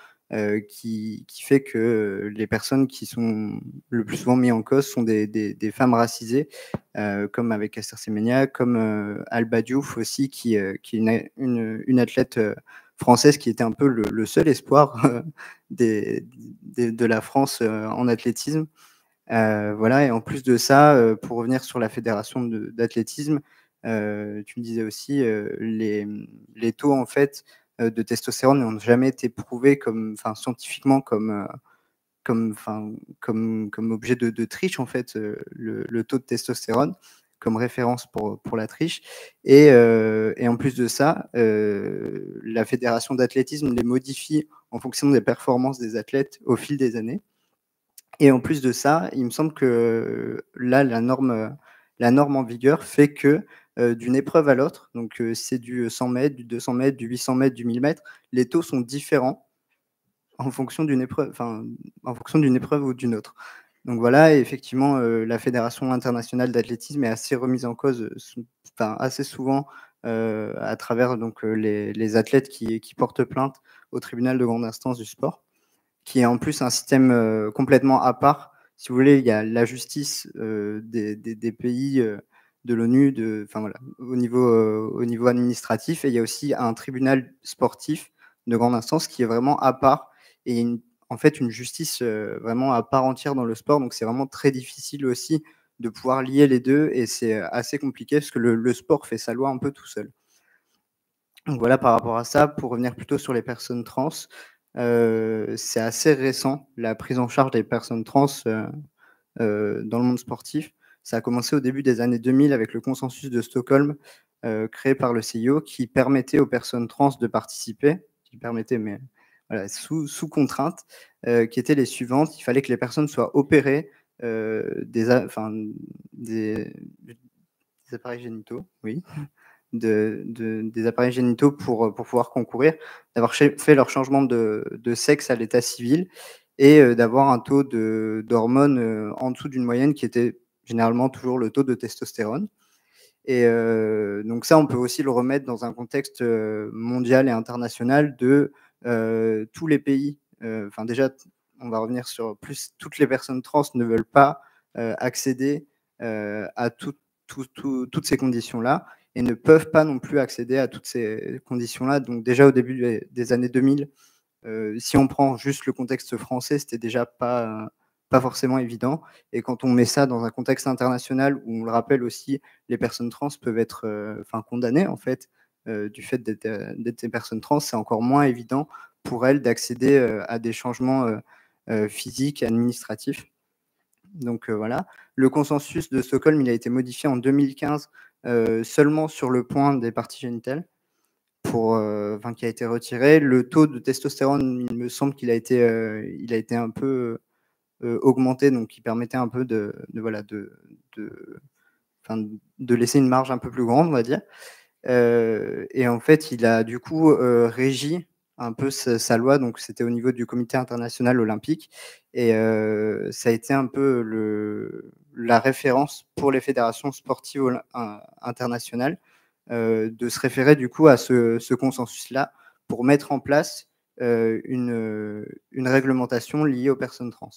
qui fait que les personnes qui sont le plus souvent mises en cause sont des femmes racisées, comme avec Caster Semenya, comme Alba Diouf aussi, qui est une athlète française qui était un peu le seul espoir de la France en athlétisme. Voilà, et en plus de ça, pour revenir sur la fédération d'athlétisme, tu me disais aussi les taux en fait de testostérone n'ont jamais été prouvés scientifiquement comme objet de triche en fait, le taux de testostérone, comme référence pour la triche. Et en plus de ça, la fédération d'athlétisme les modifie en fonction des performances des athlètes au fil des années. Et en plus de ça, il me semble que là, la norme en vigueur fait que d'une épreuve à l'autre, donc c'est du 100 mètres, du 200 mètres, du 800 mètres, du 1000 mètres, les taux sont différents en fonction d'une épreuve, ou d'une autre. Donc voilà, et effectivement, la Fédération internationale d'athlétisme est assez remise en cause, assez souvent à travers donc, les athlètes qui portent plainte au tribunal de grande instance du sport, qui est en plus un système complètement à part. Si vous voulez, il y a la justice des pays de l'ONU, voilà, au niveau administratif, et il y a aussi un tribunal sportif de grande instance qui est vraiment à part, et en fait une justice vraiment à part entière dans le sport. Donc c'est vraiment très difficile aussi de pouvoir lier les deux, et c'est assez compliqué parce que le sport fait sa loi un peu tout seul. Donc voilà, par rapport à ça, pour revenir plutôt sur les personnes trans, c'est assez récent, la prise en charge des personnes trans dans le monde sportif. Ça a commencé au début des années 2000 avec le consensus de Stockholm, créé par le CIO, qui permettait aux personnes trans de participer, mais voilà, sous contrainte, qui étaient les suivantes. Il fallait que les personnes soient opérées des appareils génitaux, oui, des appareils génitaux pour pouvoir concourir, d'avoir fait leur changement de sexe à l'état civil, et d'avoir un taux d'hormones en dessous d'une moyenne qui était généralement toujours le taux de testostérone. Et donc ça, on peut aussi le remettre dans un contexte mondial et international de tous les pays. Déjà, on va revenir sur toutes les personnes trans ne veulent pas accéder à toutes ces conditions-là, et ne peuvent pas non plus accéder à toutes ces conditions-là. Donc déjà au début des années 2000, si on prend juste le contexte français, c'était déjà pas forcément évident. Et quand on met ça dans un contexte international, où on le rappelle aussi, les personnes trans peuvent être condamnées en fait, du fait d'être des personnes trans, c'est encore moins évident pour elles d'accéder à des changements physiques et administratifs. Donc voilà. Le consensus de Stockholm, il a été modifié en 2015 seulement sur le point des parties génitales, qui a été retiré. Le taux de testostérone, il me semble qu'il a été un peu augmenté, donc qui permettait un peu de laisser une marge un peu plus grande, on va dire. Et en fait, il a du coup régi un peu sa loi, donc c'était au niveau du comité international olympique, et ça a été un peu la référence pour les fédérations sportives internationales, de se référer du coup à ce consensus-là pour mettre en place une réglementation liée aux personnes trans.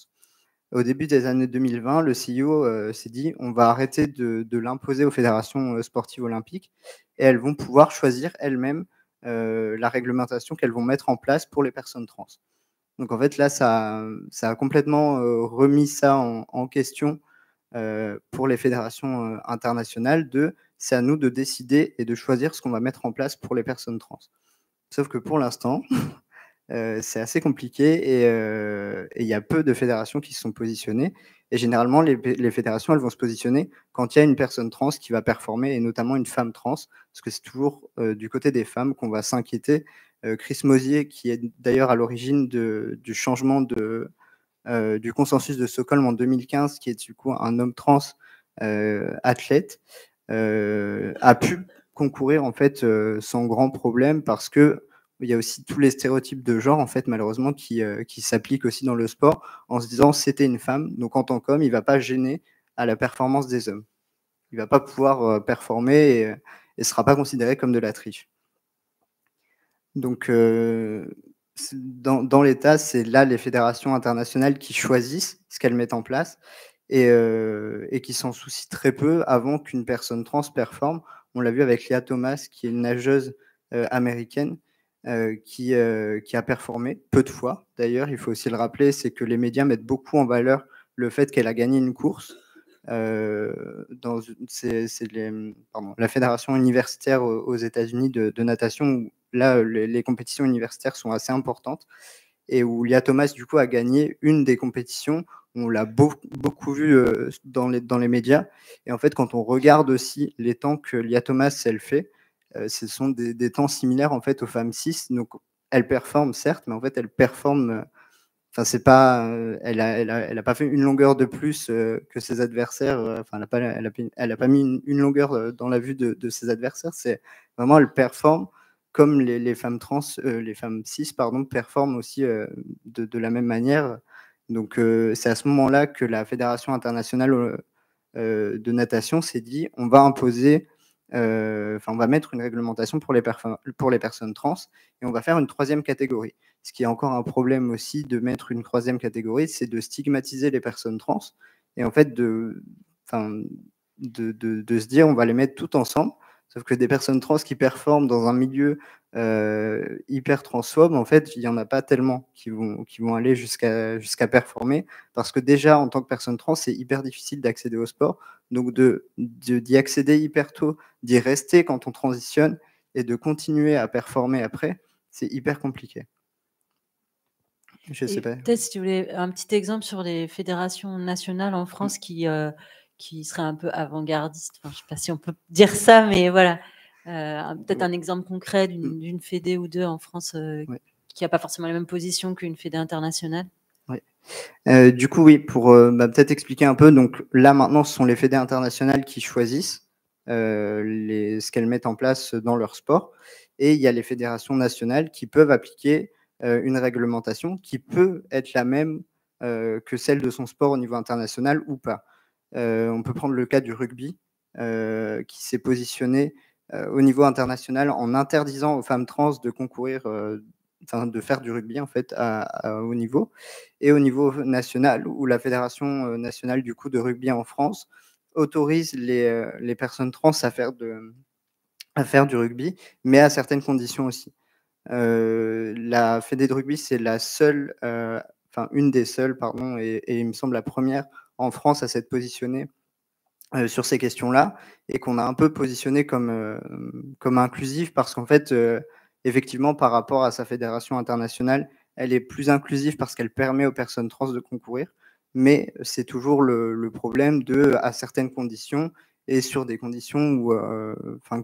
Au début des années 2020, le CIO s'est dit on va arrêter de l'imposer aux fédérations sportives olympiques, et elles vont pouvoir choisir elles-mêmes la réglementation qu'elles vont mettre en place pour les personnes trans. Donc en fait là, ça a complètement remis ça en question pour les fédérations internationales. C'est à nous de décider et de choisir ce qu'on va mettre en place pour les personnes trans. Sauf que pour l'instant, c'est assez compliqué, et il y a peu de fédérations qui se sont positionnées. Et généralement, les fédérations, elles vont se positionner quand il y a une personne trans qui va performer, et notamment une femme trans, parce que c'est toujours du côté des femmes qu'on va s'inquiéter. Chris Mosier, qui est d'ailleurs à l'origine du changement du consensus de Stockholm en 2015, qui est du coup un homme trans athlète, a pu concourir en fait sans grand problème, parce que il y a aussi tous les stéréotypes de genre en fait malheureusement qui s'appliquent aussi dans le sport, en se disant c'était une femme, donc en tant qu'homme il va pas gêner à la performance des hommes, il va pas pouvoir performer, et sera pas considéré comme de la triche. Donc dans l'état, c'est là les fédérations internationales qui choisissent ce qu'elles mettent en place, et qui s'en soucient très peu avant qu'une personne trans performe. On l'a vu avec Lia Thomas, qui est une nageuse américaine, qui a performé peu de fois. D'ailleurs, il faut aussi le rappeler, c'est que les médias mettent beaucoup en valeur le fait qu'elle a gagné une course. C'est la fédération universitaire aux États-Unis de natation, où là, les compétitions universitaires sont assez importantes, et où Lia Thomas, du coup, a gagné une des compétitions. on l'a beaucoup vu dans les médias. Et en fait, quand on regarde aussi les temps que Lia Thomas, elle fait, ce sont des temps similaires en fait aux femmes cis. Donc, elle performe certes, mais en fait, elle performe. Enfin, c'est pas, elle a pas fait une longueur de plus que ses adversaires. Enfin, elle a pas mis une longueur dans la vue de ses adversaires. C'est vraiment, elle performe comme les femmes trans, les femmes cis, pardon, performent aussi de la même manière. Donc, c'est à ce moment-là que la Fédération internationale de natation s'est dit, on va imposer, on va mettre une réglementation pour les personnes trans et on va faire une 3e catégorie. Ce qui est encore un problème aussi de mettre une 3e catégorie, c'est de stigmatiser les personnes trans et en fait de se dire on va les mettre toutes ensemble. Sauf que des personnes trans qui performent dans un milieu hyper transphobe, en fait, il n'y en a pas tellement qui vont aller jusqu'à performer. Parce que déjà, en tant que personne trans, c'est hyper difficile d'accéder au sport. Donc, d'y accéder hyper tôt, d'y rester quand on transitionne et de continuer à performer après, c'est hyper compliqué. Je sais pas. Peut-être si tu voulais un petit exemple sur les fédérations nationales en France qui seraient un peu avant-gardistes. Enfin, je ne sais pas si on peut dire ça, mais voilà. Peut-être un exemple concret d'une fédé ou deux en France qui n'a pas forcément la même position qu'une fédé internationale. Ouais. Du coup, oui, pour peut-être expliquer un peu. Donc là, maintenant, ce sont les fédés internationales qui choisissent ce qu'elles mettent en place dans leur sport. Et il y a les fédérations nationales qui peuvent appliquer une réglementation qui peut être la même que celle de son sport au niveau international ou pas. On peut prendre le cas du rugby qui s'est positionné au niveau international en interdisant aux femmes trans de concourir, de faire du rugby en fait à haut niveau, et au niveau national où la Fédération nationale du coup de rugby en France autorise les personnes trans à faire du rugby, mais à certaines conditions aussi. La Fédé de rugby, c'est la seule, une des seules, pardon, et il me semble la première en France à s'être positionnée sur ces questions-là, et qu'on a un peu positionné comme inclusive parce qu'en fait, effectivement, par rapport à sa fédération internationale, elle est plus inclusive parce qu'elle permet aux personnes trans de concourir, mais c'est toujours le problème à certaines conditions et sur des conditions où,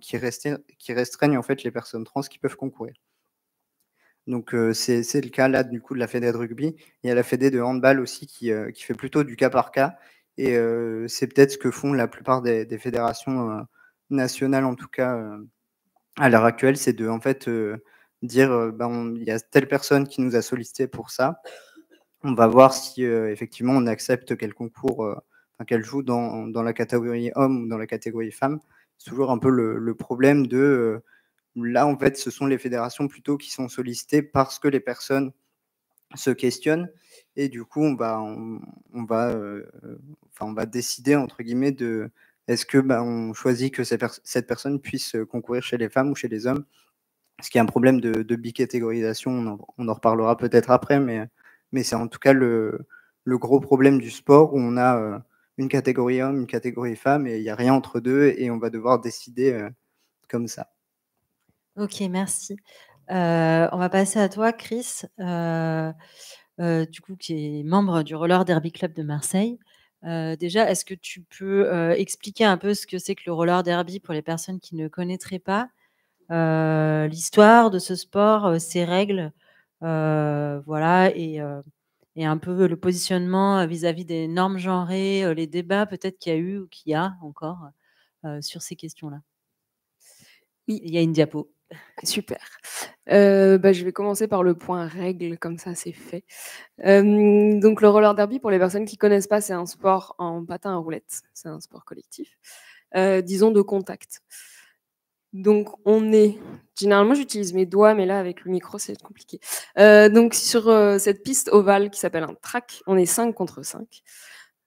qui restreignent en fait les personnes trans qui peuvent concourir. Donc, c'est le cas là, du coup, de la fédé de rugby. Il y a la fédé de handball aussi qui fait plutôt du cas par cas. Et c'est peut-être ce que font la plupart des fédérations nationales, en tout cas, à l'heure actuelle, c'est de en fait, dire il y a telle personne qui nous a sollicité pour ça. On va voir si effectivement on accepte qu'elle concourt, qu'elle joue dans la catégorie homme ou dans la catégorie femme. C'est toujours un peu le problème de là, en fait, ce sont les fédérations plutôt qui sont sollicitées parce que les personnes se questionnent et du coup, on va décider entre guillemets de est-ce que on choisit que cette personne puisse concourir chez les femmes ou chez les hommes, ce qui est un problème de bicatégorisation. On en reparlera peut-être après, mais c'est en tout cas le gros problème du sport où on a une catégorie homme, une catégorie femme et il n'y a rien entre deux et on va devoir décider comme ça. Ok, merci. On va passer à toi, Chris, du coup, qui est membre du Roller Derby Club de Marseille. Déjà, est-ce que tu peux expliquer un peu ce que c'est que le roller derby pour les personnes qui ne connaîtraient pas l'histoire de ce sport, ses règles, voilà, et un peu le positionnement vis-à-vis des normes genrées, les débats peut-être qu'il y a eu ou qu'il y a encore sur ces questions-là. Oui. Il y a une diapo. Super. Je vais commencer par le point règle, comme ça c'est fait. Donc le roller derby, pour les personnes qui ne connaissent pas, c'est un sport en patin à roulettes. C'est un sport collectif, disons de contact. Donc généralement j'utilise mes doigts, mais là avec le micro c'est compliqué. Donc sur cette piste ovale qui s'appelle un track, on est 5 contre 5.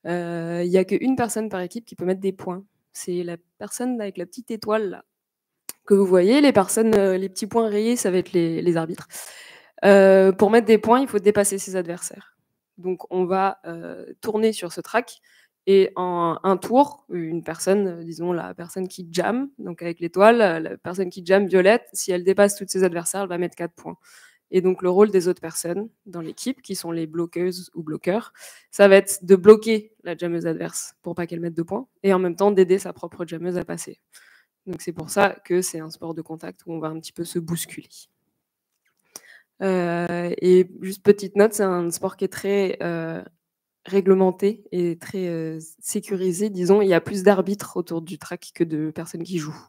Il n'y a qu'une personne par équipe qui peut mettre des points. C'est la personne avec la petite étoile là que vous voyez. Les petits points rayés, ça va être les arbitres. Pour mettre des points, il faut dépasser ses adversaires. Donc on va tourner sur ce track et en un tour, une personne, disons la personne qui jamme, donc avec l'étoile, la personne qui jamme violette, si elle dépasse tous ses adversaires, elle va mettre 4 points. Et donc, le rôle des autres personnes dans l'équipe, qui sont les bloqueuses ou bloqueurs, ça va être de bloquer la jammeuse adverse pour pas qu'elle mette de points, et en même temps d'aider sa propre jammeuse à passer. Donc, c'est pour ça que c'est un sport de contact où on va un petit peu se bousculer. Et juste petite note, c'est un sport qui est très réglementé et très sécurisé, disons. Il y a plus d'arbitres autour du track que de personnes qui jouent.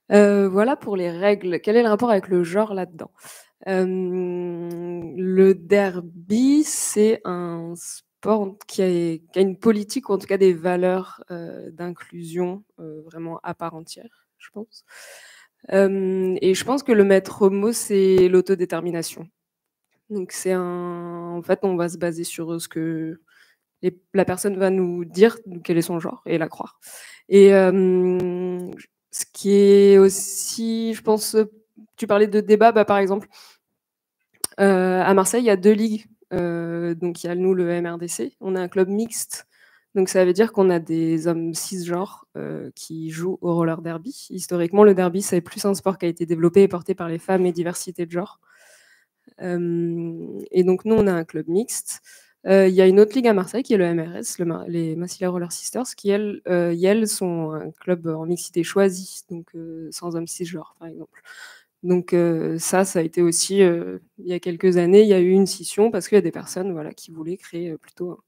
Voilà pour les règles. Quel est le rapport avec le genre là-dedans? Le derby, c'est un sport qui a une politique, ou en tout cas des valeurs d'inclusion vraiment à part entière, je pense. Et je pense que le maître mot, c'est l'autodétermination. Donc en fait, on va se baser sur ce que la personne va nous dire, quel est son genre, et la croire. Et ce qui est aussi, je pense, tu parlais de débat, par exemple, à Marseille, il y a 2 ligues. Donc il y a nous, le MRDC, on a un club mixte. Donc ça veut dire qu'on a des hommes cisgenres qui jouent au roller derby. Historiquement, le derby, c'est plus un sport qui a été développé et porté par les femmes et diversité de genre. Et donc nous, on a un club mixte. Il y a une autre ligue à Marseille qui est le MRS, les Massilia Roller Sisters, qui elles sont un club en mixité choisie, donc sans hommes cisgenres, par exemple. Donc ça a été aussi, il y a quelques années, il y a eu une scission parce qu'il y a des personnes qui voulaient créer plutôt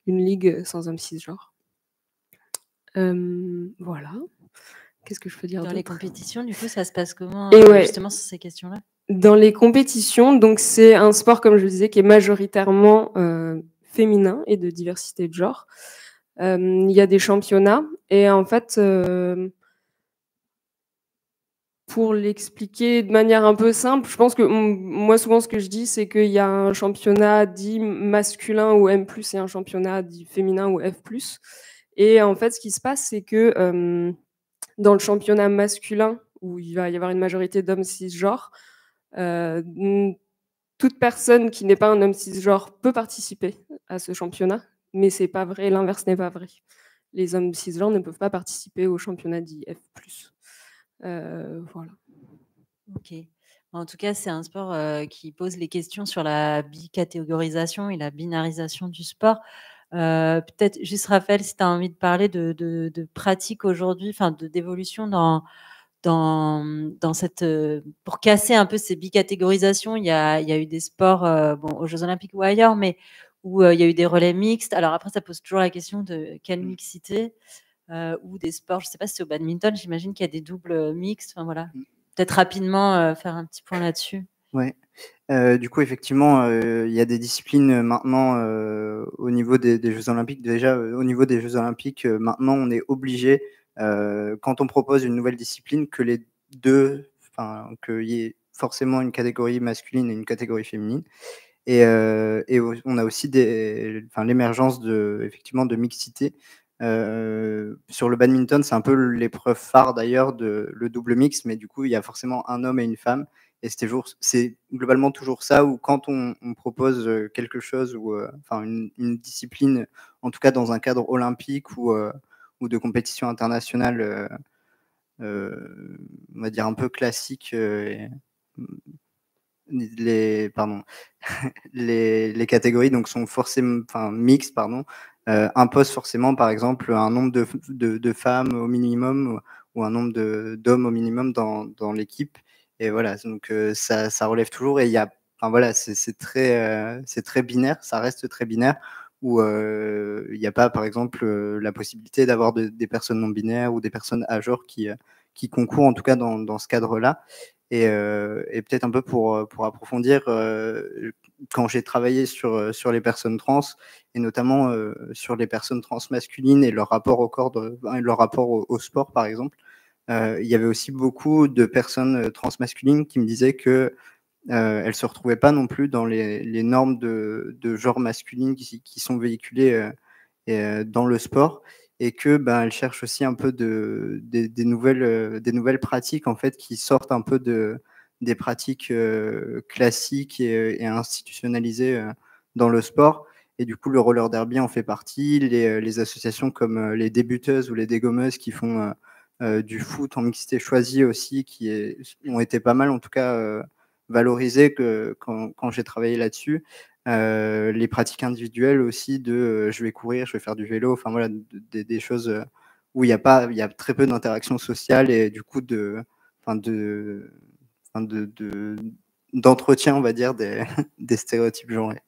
une ligue sans hommes cisgenres. Voilà. Qu'est-ce que je peux dire d'autre ? Dans les compétitions, du coup, ça se passe comment, justement, sur ces questions-là ? Dans les compétitions, donc c'est un sport, comme je le disais, qui est majoritairement féminin et de diversité de genre. Il y a des championnats et en fait, pour l'expliquer de manière un peu simple, je pense que moi, souvent, ce que je dis, c'est qu'il y a un championnat dit masculin ou M+, et un championnat dit féminin ou F+. Et en fait, ce qui se passe, c'est que dans le championnat masculin, où il va y avoir une majorité d'hommes cisgenres, toute personne qui n'est pas un homme cisgenre peut participer à ce championnat, mais c'est pas vrai, l'inverse n'est pas vrai. Les hommes cisgenres ne peuvent pas participer au championnat dit F+. Voilà. Ok. En tout cas, c'est un sport qui pose les questions sur la bicatégorisation et la binarisation du sport. Peut-être juste, Raphaël, si tu as envie de parler de pratique aujourd'hui, enfin d'évolution dans cette, pour casser un peu ces bicatégorisations, il y a eu des sports aux Jeux Olympiques ou ailleurs, mais où il y a eu des relais mixtes. Alors après, ça pose toujours la question de quelle mixité, ou des sports, je ne sais pas si c'est au badminton, j'imagine qu'il y a des doubles mixtes. Enfin, voilà. Peut-être rapidement faire un petit point là-dessus. Ouais. Du coup, effectivement, il y a des disciplines maintenant au niveau des Jeux Olympiques. Déjà, au niveau des Jeux Olympiques, maintenant, on est obligé, quand on propose une nouvelle discipline, que les deux, qu'il y ait forcément une catégorie masculine et une catégorie féminine. Et on a aussi l'émergence effectivement de mixité. Sur le badminton, c'est un peu l'épreuve phare d'ailleurs, le double mix, mais du coup, il y a forcément un homme et une femme. Et c'est globalement toujours ça, où quand on propose quelque chose, ou une discipline, en tout cas dans un cadre olympique ou de compétition internationale, on va dire un peu classique, les catégories donc sont forcément, mixtes, imposent forcément, par exemple, un nombre de femmes au minimum, ou un nombre d'hommes au minimum dans l'équipe. Et voilà, donc ça relève toujours, et c'est très binaire, ça reste très binaire, où il n'y a pas, par exemple, la possibilité d'avoir des personnes non binaires ou des personnes à genre qui concourent, en tout cas dans ce cadre-là. Et peut-être un peu pour approfondir, quand j'ai travaillé sur les personnes trans, et notamment sur les personnes trans masculines et leur rapport au corps, leur rapport au sport, par exemple, il y avait aussi beaucoup de personnes trans masculines qui me disaient que elles se retrouvaient pas non plus dans les normes de genre masculine qui sont véhiculées dans le sport, et que elles cherchent aussi un peu des nouvelles pratiques, en fait, qui sortent un peu des pratiques classiques et institutionnalisées dans le sport. Et du coup, le roller derby en fait partie, les associations comme les débuteuses ou les dégommeuses qui font du foot en mixité choisie aussi, ont été pas mal, en tout cas, valorisé que quand j'ai travaillé là-dessus. Les pratiques individuelles aussi de je vais courir, je vais faire du vélo, enfin voilà, des choses où il y a très peu d'interaction sociale et du coup d'entretien, on va dire, des stéréotypes genrés.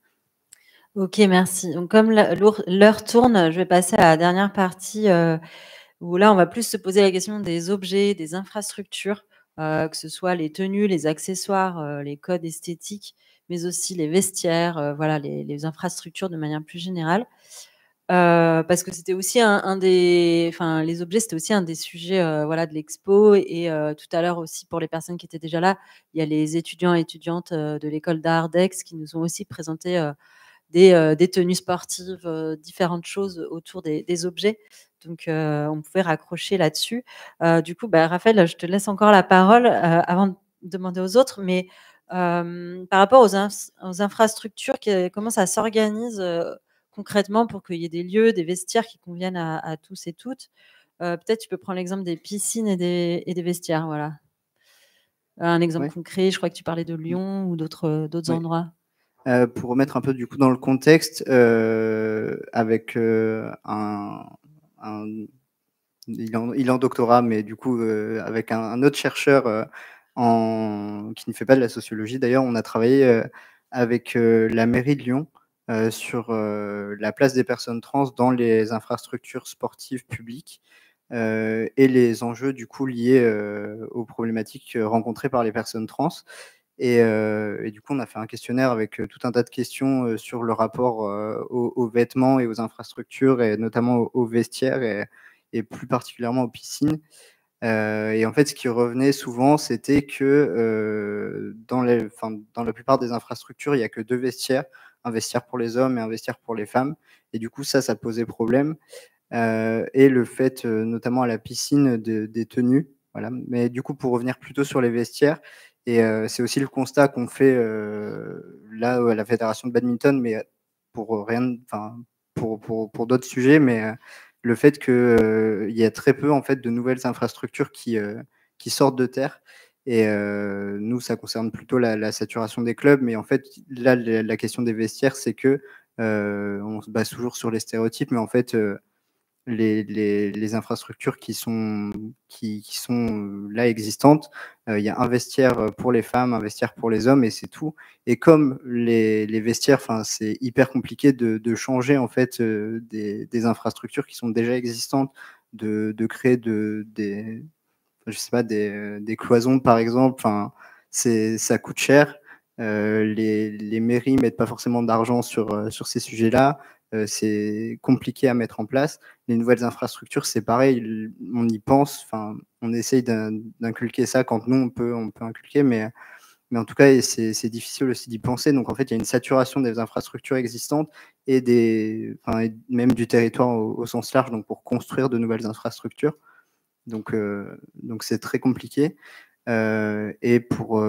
Ok, merci. Donc, comme l'heure tourne, je vais passer à la dernière partie où là, on va plus se poser la question des objets, des infrastructures, que ce soit les tenues, les accessoires, les codes esthétiques, mais aussi les vestiaires, voilà, les infrastructures de manière plus générale. Parce que c'était aussi les objets, c'était aussi un des sujets voilà, de l'expo. Et tout à l'heure aussi, pour les personnes qui étaient déjà là, il y a les étudiants et étudiantes de l'école d'art d'Aix qui nous ont aussi présenté des tenues sportives, différentes choses autour des objets. Donc, on pouvait raccrocher là-dessus. Du coup, Raphaël, je te laisse encore la parole avant de demander aux autres. Mais par rapport aux infrastructures, comment ça s'organise concrètement pour qu'il y ait des lieux, des vestiaires qui conviennent à tous et toutes? Peut-être tu peux prendre l'exemple des piscines et des vestiaires. Voilà. Un exemple concret, je crois que tu parlais de Lyon ou d'autres endroits. Pour remettre un peu du coup dans le contexte, avec il est en doctorat, mais du coup avec un autre chercheur qui ne fait pas de la sociologie d'ailleurs, on a travaillé avec la mairie de Lyon sur la place des personnes trans dans les infrastructures sportives publiques et les enjeux du coup liés aux problématiques rencontrées par les personnes trans. Et du coup, on a fait un questionnaire avec tout un tas de questions sur le rapport aux vêtements et aux infrastructures, et notamment aux vestiaires et plus particulièrement aux piscines. Et en fait, ce qui revenait souvent, c'était que dans la plupart des infrastructures, il n'y a que 2 vestiaires, un vestiaire pour les hommes et un vestiaire pour les femmes. Et du coup, ça posait problème. Et le fait, notamment à la piscine, des tenues. Voilà. Mais du coup, pour revenir plutôt sur les vestiaires, et c'est aussi le constat qu'on fait là à la fédération de badminton, mais pour rien, enfin pour d'autres sujets, mais le fait qu'il y a très peu en fait de nouvelles infrastructures qui sortent de terre. Et nous, ça concerne plutôt la saturation des clubs, mais en fait là, la question des vestiaires, c'est que on se base toujours sur les stéréotypes, mais en fait les infrastructures qui sont là existantes. Il y a un vestiaire pour les femmes, un vestiaire pour les hommes, et c'est tout. Et comme les vestiaires, c'est hyper compliqué de changer en fait des infrastructures qui sont déjà existantes, de créer je sais pas, des cloisons par exemple. Ça coûte cher. Les mairies mettent pas forcément d'argent sur ces sujets-là. C'est compliqué à mettre en place. Les nouvelles infrastructures, c'est pareil, on y pense, on essaye d'inculquer ça quand nous, on peut inculquer, mais en tout cas, c'est difficile aussi d'y penser. Donc, en fait, il y a une saturation des infrastructures existantes et même du territoire au sens large, donc pour construire de nouvelles infrastructures. Donc, c'est très compliqué. Et pour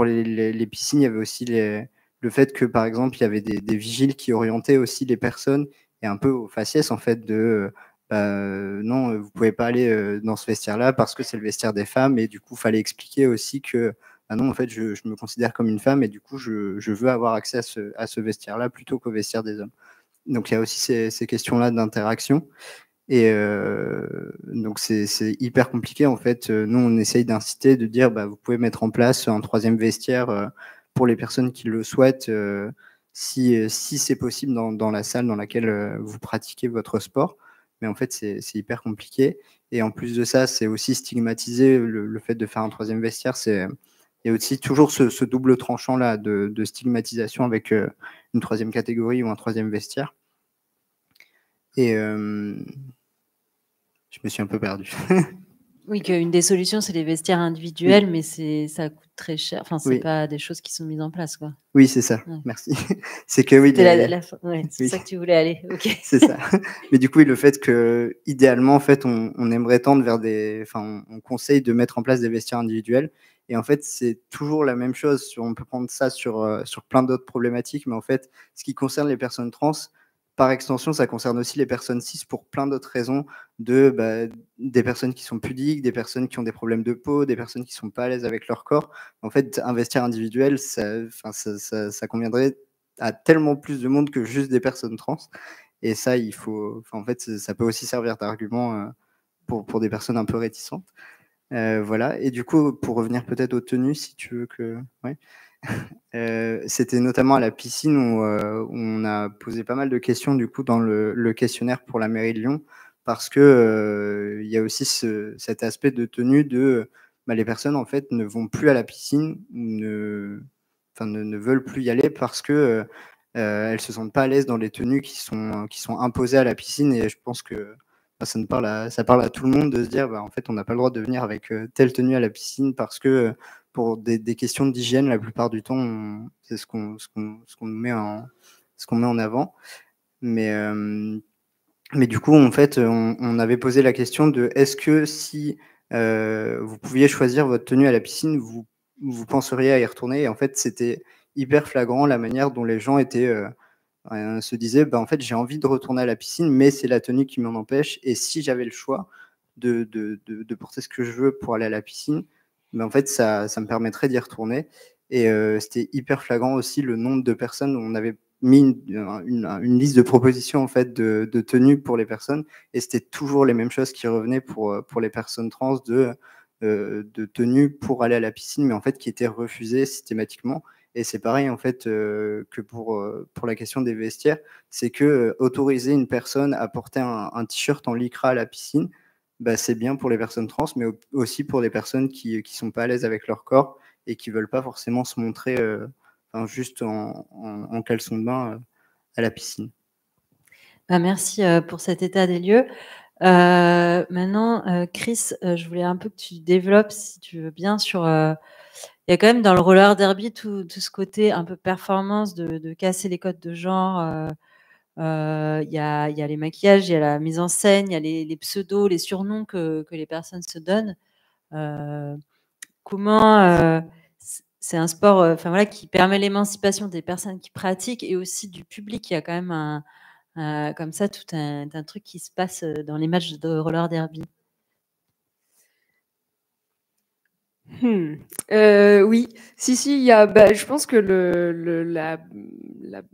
les piscines, il y avait aussi le fait que, par exemple, il y avait des vigiles qui orientaient aussi les personnes, et un peu au faciès, en fait, non, vous pouvez pas aller dans ce vestiaire-là parce que c'est le vestiaire des femmes, et du coup, il fallait expliquer aussi que, non, en fait, je me considère comme une femme, et du coup, je veux avoir accès à ce vestiaire-là plutôt qu'au vestiaire des hommes. Donc, il y a aussi ces questions-là d'interaction. Et donc c'est hyper compliqué en fait. Nous, on essaye d'inciter, de dire vous pouvez mettre en place un 3e vestiaire pour les personnes qui le souhaitent, si c'est possible dans la salle dans laquelle vous pratiquez votre sport. Mais en fait, c'est hyper compliqué. Et en plus de ça, c'est aussi stigmatisé le fait de faire un 3e vestiaire. Il y a aussi toujours ce double tranchant là de stigmatisation avec une 3e catégorie ou un 3e vestiaire. Et je me suis un peu perdu. Oui, qu'une des solutions, c'est les vestiaires individuels, mais ça coûte très cher. Enfin, c'est pas des choses qui sont mises en place, quoi. Oui, c'est ça. Ouais. Merci. C'est que oui. C'est ça que tu voulais aller. Ok. C'est ça. Mais du coup, le fait que, idéalement, en fait, on aimerait tendre vers on conseille de mettre en place des vestiaires individuels. Et en fait, c'est toujours la même chose. On peut prendre ça sur plein d'autres problématiques, mais en fait, ce qui concerne les personnes trans, par extension, ça concerne aussi les personnes cis pour plein d'autres raisons, des personnes qui sont pudiques, des personnes qui ont des problèmes de peau, des personnes qui sont pas à l'aise avec leur corps. En fait, un vestiaire individuel, ça conviendrait à tellement plus de monde que juste des personnes trans. Et ça, en fait, ça peut aussi servir d'argument pour des personnes un peu réticentes. Voilà. Et du coup, pour revenir peut-être aux tenues, si tu veux que... Ouais. C'était notamment à la piscine où on a posé pas mal de questions du coup dans le questionnaire pour la mairie de Lyon, parce que il y a aussi cet aspect de tenue les personnes en fait ne vont plus à la piscine, ne veulent plus y aller parce que elles se sentent pas à l'aise dans les tenues qui sont imposées à la piscine. Et je pense que ça parle à tout le monde de se dire en fait on n'a pas le droit de venir avec telle tenue à la piscine parce que pour des questions d'hygiène, la plupart du temps, c'est ce qu'on met en avant. Mais du coup, en fait, on avait posé la question de est-ce que si vous pouviez choisir votre tenue à la piscine, vous penseriez à y retourner? Et en fait, c'était hyper flagrant la manière dont les gens se disaient en fait, j'ai envie de retourner à la piscine, mais c'est la tenue qui m'en empêche. Et si j'avais le choix de porter ce que je veux pour aller à la piscine, en fait, ça me permettrait d'y retourner. Et c'était hyper flagrant aussi le nombre de personnes où on avait mis une liste de propositions en fait, de tenues pour les personnes. Et c'était toujours les mêmes choses qui revenaient pour les personnes trans de tenues pour aller à la piscine, mais en fait qui étaient refusées systématiquement. Et c'est pareil en fait que pour la question des vestiaires, c'est que autoriser une personne à porter un t-shirt en lycra à la piscine, c'est bien pour les personnes trans, mais aussi pour les personnes qui sont pas à l'aise avec leur corps et qui veulent pas forcément se montrer juste en caleçon de bain à la piscine. Merci pour cet état des lieux. Maintenant, Chris, je voulais un peu que tu développes, si tu veux bien, sur... il y a quand même dans le roller derby tout ce côté un peu performance de casser les codes de genre. Il y a les maquillages, il y a la mise en scène, il y a les pseudos, les surnoms que les personnes se donnent. Comment c'est un sport qui permet l'émancipation des personnes qui pratiquent et aussi du public. Il y a quand même comme ça tout un truc qui se passe dans les matchs de roller derby. Oui, si, il y a, je pense que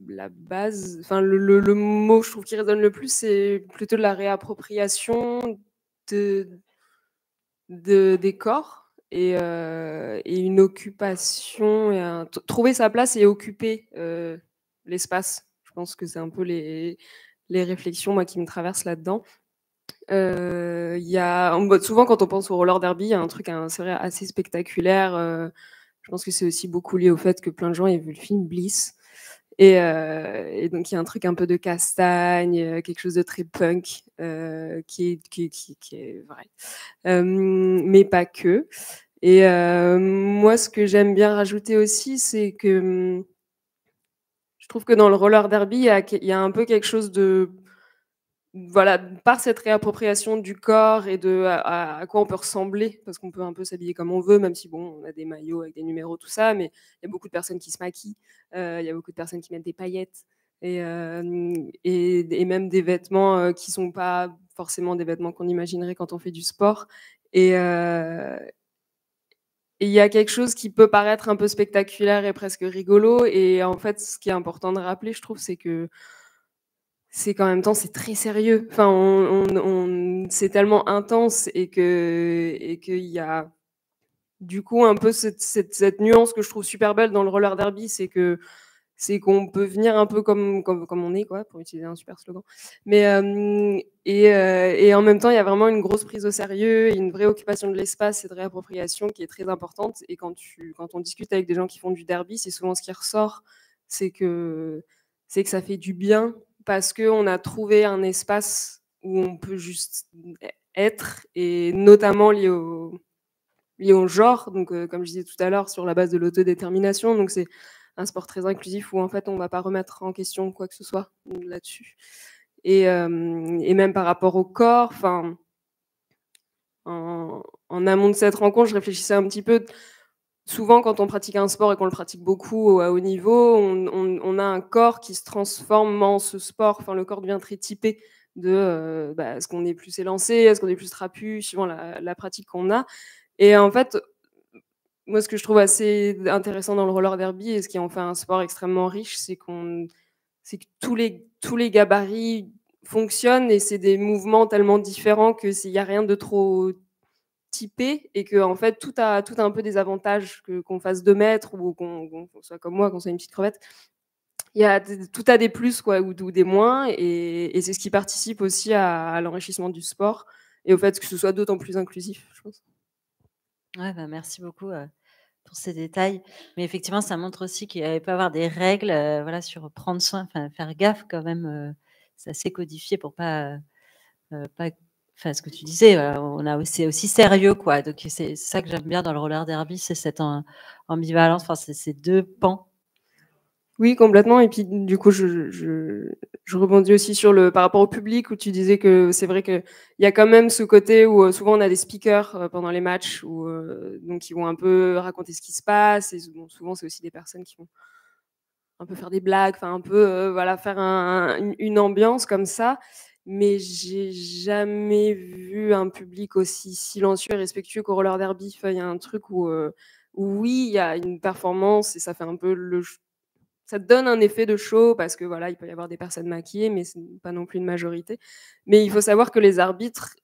la base, enfin le mot je trouve qui résonne le plus, c'est plutôt de la réappropriation des corps et une occupation, et trouver sa place et occuper l'espace. Je pense que c'est un peu les réflexions moi, qui me traversent là-dedans. Souvent quand on pense au roller derby, il y a un truc c'est vrai, assez spectaculaire. Je pense que c'est aussi beaucoup lié au fait que plein de gens aient vu le film Bliss. Et donc il y a un truc un peu de castagne, quelque chose de très punk qui est vrai. Mais pas que. Et moi, ce que j'aime bien rajouter aussi, c'est que je trouve que dans le roller derby, il y a un peu quelque chose de... Voilà, par cette réappropriation du corps et de à quoi on peut ressembler, parce qu'on peut un peu s'habiller comme on veut, même si bon, on a des maillots avec des numéros, tout ça, mais il y a beaucoup de personnes qui se maquillent, il y a beaucoup de personnes qui mettent des paillettes et même des vêtements qui sont pas forcément des vêtements qu'on imaginerait quand on fait du sport. Et il y a quelque chose qui peut paraître un peu spectaculaire et presque rigolo. Et en fait, ce qui est important de rappeler, je trouve, c'est qu'en même temps, c'est très sérieux. Enfin, c'est tellement intense et qu'il y a du coup un peu cette nuance que je trouve super belle dans le roller derby, c'est qu'on peut venir un peu comme on est, quoi, pour utiliser un super slogan. Mais et en même temps, il y a vraiment une grosse prise au sérieux, une vraie occupation de l'espace et de réappropriation qui est très importante. Et quand on discute avec des gens qui font du derby, c'est souvent ce qui ressort, c'est que ça fait du bien parce qu'on a trouvé un espace où on peut juste être, et notamment lié au genre, donc comme je disais tout à l'heure, sur la base de l'autodétermination. Donc c'est un sport très inclusif où en fait on ne va pas remettre en question quoi que ce soit là-dessus. Et même par rapport au corps, en amont de cette rencontre, je réfléchissais un petit peu souvent, quand on pratique un sport et qu'on le pratique beaucoup à haut niveau, on a un corps qui se transforme en ce sport. Enfin, le corps devient très typé de est-ce qu'on est plus élancé, est-ce qu'on est plus trapu, suivant la pratique qu'on a. Et en fait, moi, ce que je trouve assez intéressant dans le roller derby et ce qui en fait un sport extrêmement riche, c'est que tous les gabarits fonctionnent et c'est des mouvements tellement différents que s'il y a rien de trop typé et que en fait tout a un peu des avantages, qu'on fasse 2 mètres ou qu'on soit comme moi, qu'on soit une petite crevette. Tout a des plus quoi, ou des moins, et c'est ce qui participe aussi à l'enrichissement du sport et au fait que ce soit d'autant plus inclusif, je pense. Ouais, bah, merci beaucoup pour ces détails. Mais effectivement, ça montre aussi qu'il peut y avoir des règles voilà, sur prendre soin, faire gaffe quand même. C'est assez codifié pour pas ce que tu disais, c'est aussi sérieux, quoi. Donc c'est ça que j'aime bien dans le roller derby, c'est cette ambivalence, enfin c'est ces 2 pans. Oui, complètement. Et puis du coup, je rebondis aussi par rapport au public, où tu disais que c'est vrai qu'il y a quand même ce côté où souvent on a des speakers pendant les matchs, donc ils vont un peu raconter ce qui se passe. Et bon, souvent c'est aussi des personnes qui vont un peu faire des blagues, enfin un peu voilà, faire une ambiance comme ça. Mais j'ai jamais vu un public aussi silencieux et respectueux qu'au roller derby. Enfin, il y a un truc où oui, il y a une performance et ça fait un peu ça te donne un effet de show parce que voilà, il peut y avoir des personnes maquillées, mais c'est pas non plus une majorité. Mais il faut savoir que les arbitres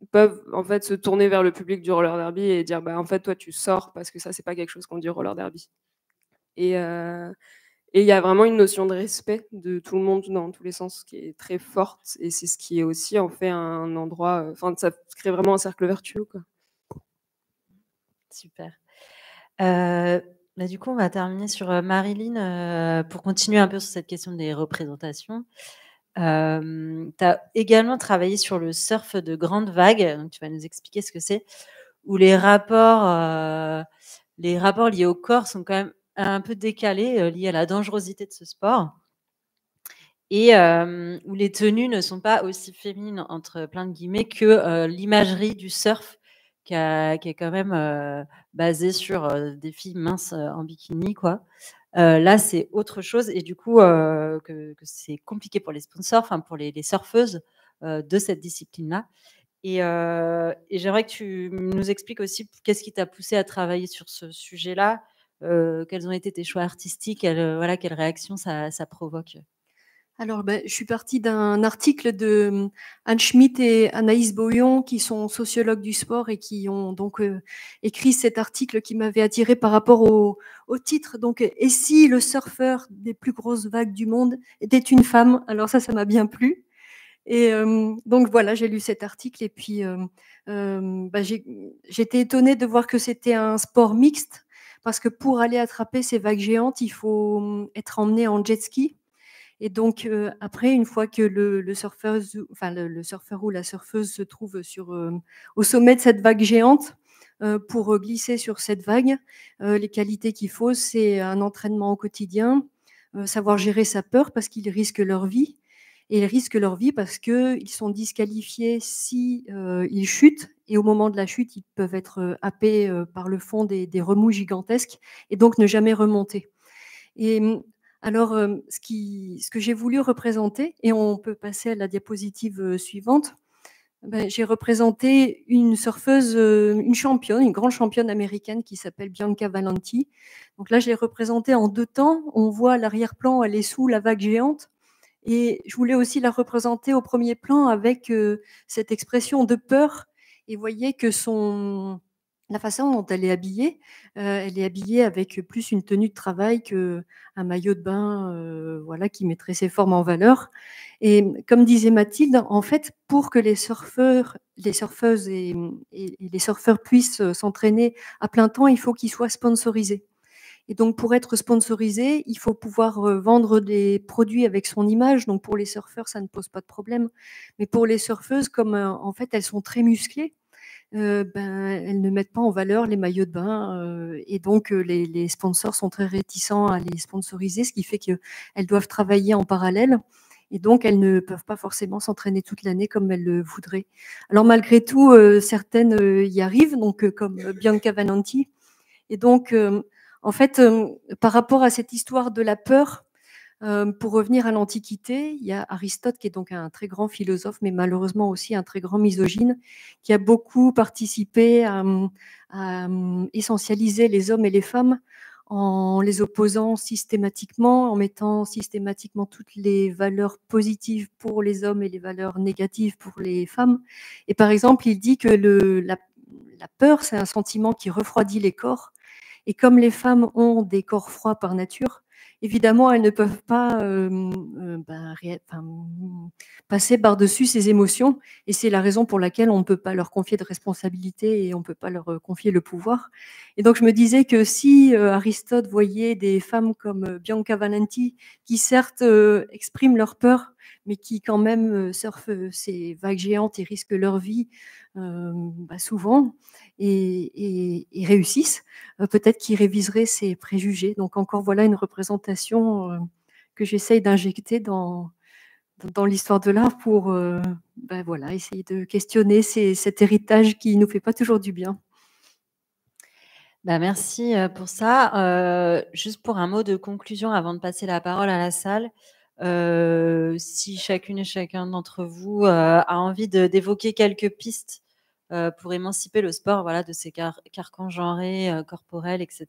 peuvent en fait se tourner vers le public du roller derby et dire bah en fait toi tu sors parce que ça c'est pas quelque chose qu'on dit au roller derby. Et il y a vraiment une notion de respect de tout le monde dans tous les sens qui est très forte, et c'est ce qui est aussi en fait un endroit, enfin ça crée vraiment un cercle vertueux, quoi. Super. Du coup, on va terminer sur Marilyn, pour continuer un peu sur cette question des représentations. Tu as également travaillé sur le surf de grande vague, donc tu vas nous expliquer ce que c'est, où les rapports liés au corps sont quand même un peu décalés, liés à la dangerosité de ce sport, et où les tenues ne sont pas aussi féminines, entre plein de guillemets, que l'imagerie du surf qui est quand même basée sur des filles minces en bikini, quoi. Là, c'est autre chose, et du coup, que c'est compliqué pour les sponsors, enfin pour les surfeuses de cette discipline-là. Et j'aimerais que tu nous expliques aussi qu'est-ce qui t'a poussé à travailler sur ce sujet-là, quels ont été tes choix artistiques, quelle réaction ça provoque. Alors, je suis partie d'un article de Anne Schmidt et Anaïs Boyon, qui sont sociologues du sport et qui ont donc écrit cet article qui m'avait attirée par rapport au titre. Donc, et si le surfeur des plus grosses vagues du monde était une femme? Alors ça m'a bien plu. Et donc voilà, j'ai lu cet article et puis j'étais étonnée de voir que c'était un sport mixte, parce que pour aller attraper ces vagues géantes, il faut être emmené en jet ski. Et donc après, une fois que le surfeur ou la surfeuse se trouve au sommet de cette vague géante, pour glisser sur cette vague, les qualités qu'il faut, c'est un entraînement au quotidien, savoir gérer sa peur parce qu'ils risquent leur vie. Et ils risquent leur vie parce qu'ils sont disqualifiés si ils chutent. Et au moment de la chute, ils peuvent être happés par le fond des remous gigantesques et donc ne jamais remonter. Et alors, ce que j'ai voulu représenter, et on peut passer à la diapositive suivante, j'ai représenté une surfeuse, une championne, une grande championne américaine qui s'appelle Bianca Valenti. Donc là, je l'ai représentée en 2 temps. On voit à l'arrière-plan, elle est sous la vague géante. Et je voulais aussi la représenter au premier plan avec cette expression de peur. Et vous voyez que la façon dont elle est habillée avec plus une tenue de travail qu'un maillot de bain, voilà, qui mettrait ses formes en valeur. Et comme disait Mathilde, en fait, pour que les surfeurs, les surfeuses et les surfeurs puissent s'entraîner à plein temps, il faut qu'ils soient sponsorisés. Et donc, pour être sponsorisé, il faut pouvoir vendre des produits avec son image. Donc, pour les surfeurs, ça ne pose pas de problème. Mais pour les surfeuses, comme en fait, elles sont très musclées, elles ne mettent pas en valeur les maillots de bain. Et donc, les sponsors sont très réticents à les sponsoriser, ce qui fait qu'elles doivent travailler en parallèle. Et donc, elles ne peuvent pas forcément s'entraîner toute l'année comme elles le voudraient. Alors, malgré tout, certaines y arrivent, donc comme Bianca Valenti, Et donc, en fait, par rapport à cette histoire de la peur, pour revenir à l'Antiquité, il y a Aristote qui est donc un très grand philosophe, mais malheureusement aussi un très grand misogyne, qui a beaucoup participé à essentialiser les hommes et les femmes en les opposant systématiquement, en mettant systématiquement toutes les valeurs positives pour les hommes et les valeurs négatives pour les femmes. Et par exemple, il dit que la peur, c'est un sentiment qui refroidit les corps. Et comme les femmes ont des corps froids par nature, évidemment, elles ne peuvent pas passer par-dessus ces émotions. Et c'est la raison pour laquelle on ne peut pas leur confier de responsabilité et on ne peut pas leur confier le pouvoir. Et donc, je me disais que si Aristote voyait des femmes comme Bianca Valenti, qui certes expriment leur peur, mais qui quand même surfent ces vagues géantes et risquent leur vie souvent et réussissent, peut-être qu'ils réviseraient ces préjugés. Donc encore voilà une représentation que j'essaye d'injecter dans l'histoire de l'art pour voilà, essayer de questionner cet héritage qui ne nous fait pas toujours du bien. Merci pour ça. Juste pour un mot de conclusion avant de passer la parole à la salle, si chacune et chacun d'entre vous a envie d'évoquer quelques pistes pour émanciper le sport, voilà, de ces carcans genrés, corporels, etc.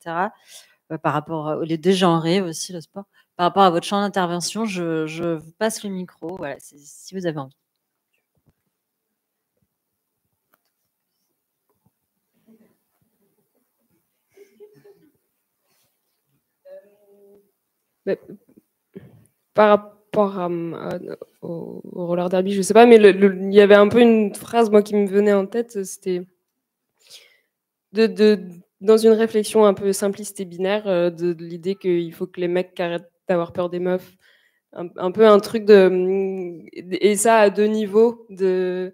Par rapport les dégenrer aussi le sport. Par rapport à votre champ d'intervention, je vous passe le micro. Voilà, si vous avez envie. Par rapport au roller derby, je sais pas, mais il y avait un peu une phrase moi qui me venait en tête, c'était dans une réflexion un peu simpliste et binaire de l'idée qu'il faut que les mecs arrêtent d'avoir peur des meufs, un peu un truc et ça à deux niveaux, il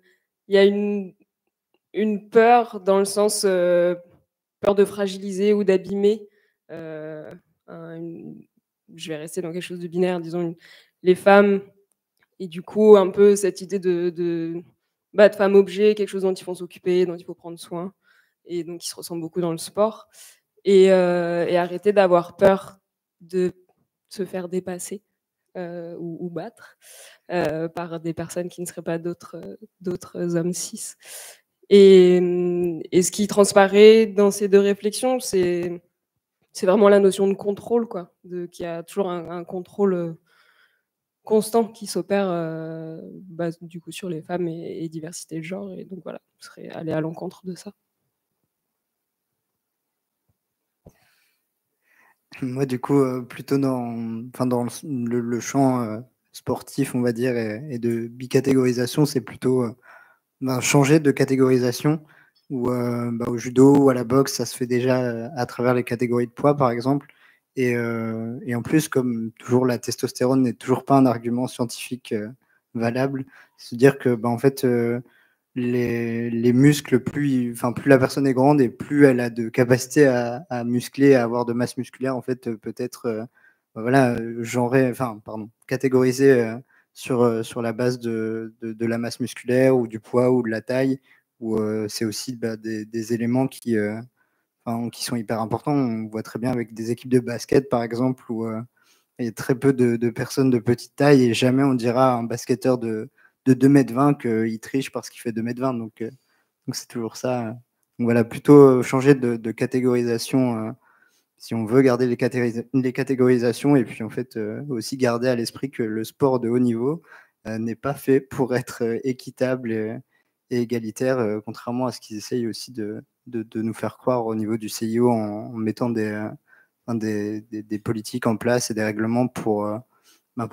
y a une peur dans le sens peur de fragiliser ou d'abîmer. Je vais rester dans quelque chose de binaire, disons les femmes, et du coup un peu cette idée de femme objet, quelque chose dont il faut s'occuper, dont il faut prendre soin, et donc qui se ressent beaucoup dans le sport, et arrêter d'avoir peur de se faire dépasser ou battre par des personnes qui ne seraient pas d'autres hommes cis. Et ce qui transparaît dans ces deux réflexions, c'est vraiment la notion de contrôle, quoi, qu'il y a toujours un contrôle constant qui s'opère du coup sur les femmes et diversité de genre. Et donc voilà, ce serait aller à l'encontre de ça. Moi, du coup, plutôt dans le champ sportif, on va dire, et de bicatégorisation, c'est plutôt changer de catégorisation. Où, au judo ou à la boxe, ça se fait déjà à travers les catégories de poids, par exemple. Et en plus, comme toujours, la testostérone n'est toujours pas un argument scientifique valable. C'est-à-dire que, en fait, les muscles, plus la personne est grande et plus elle a de capacité à muscler, à avoir de masse musculaire, en fait, peut-être catégoriser sur la base de la masse musculaire ou du poids ou de la taille, où c'est aussi des éléments qui sont hyper importants. On voit très bien avec des équipes de basket, par exemple, où il y a très peu de personnes de petite taille et jamais on dira à un basketteur de 2,20 m qu'il triche parce qu'il fait 2,20 m. Donc c'est toujours ça. Donc voilà, plutôt changer de catégorisation si on veut garder les catégorisations, et puis en fait aussi garder à l'esprit que le sport de haut niveau n'est pas fait pour être équitable et égalitaire, contrairement à ce qu'ils essayent aussi de nous faire croire au niveau du CIO en mettant des politiques en place et des règlements pour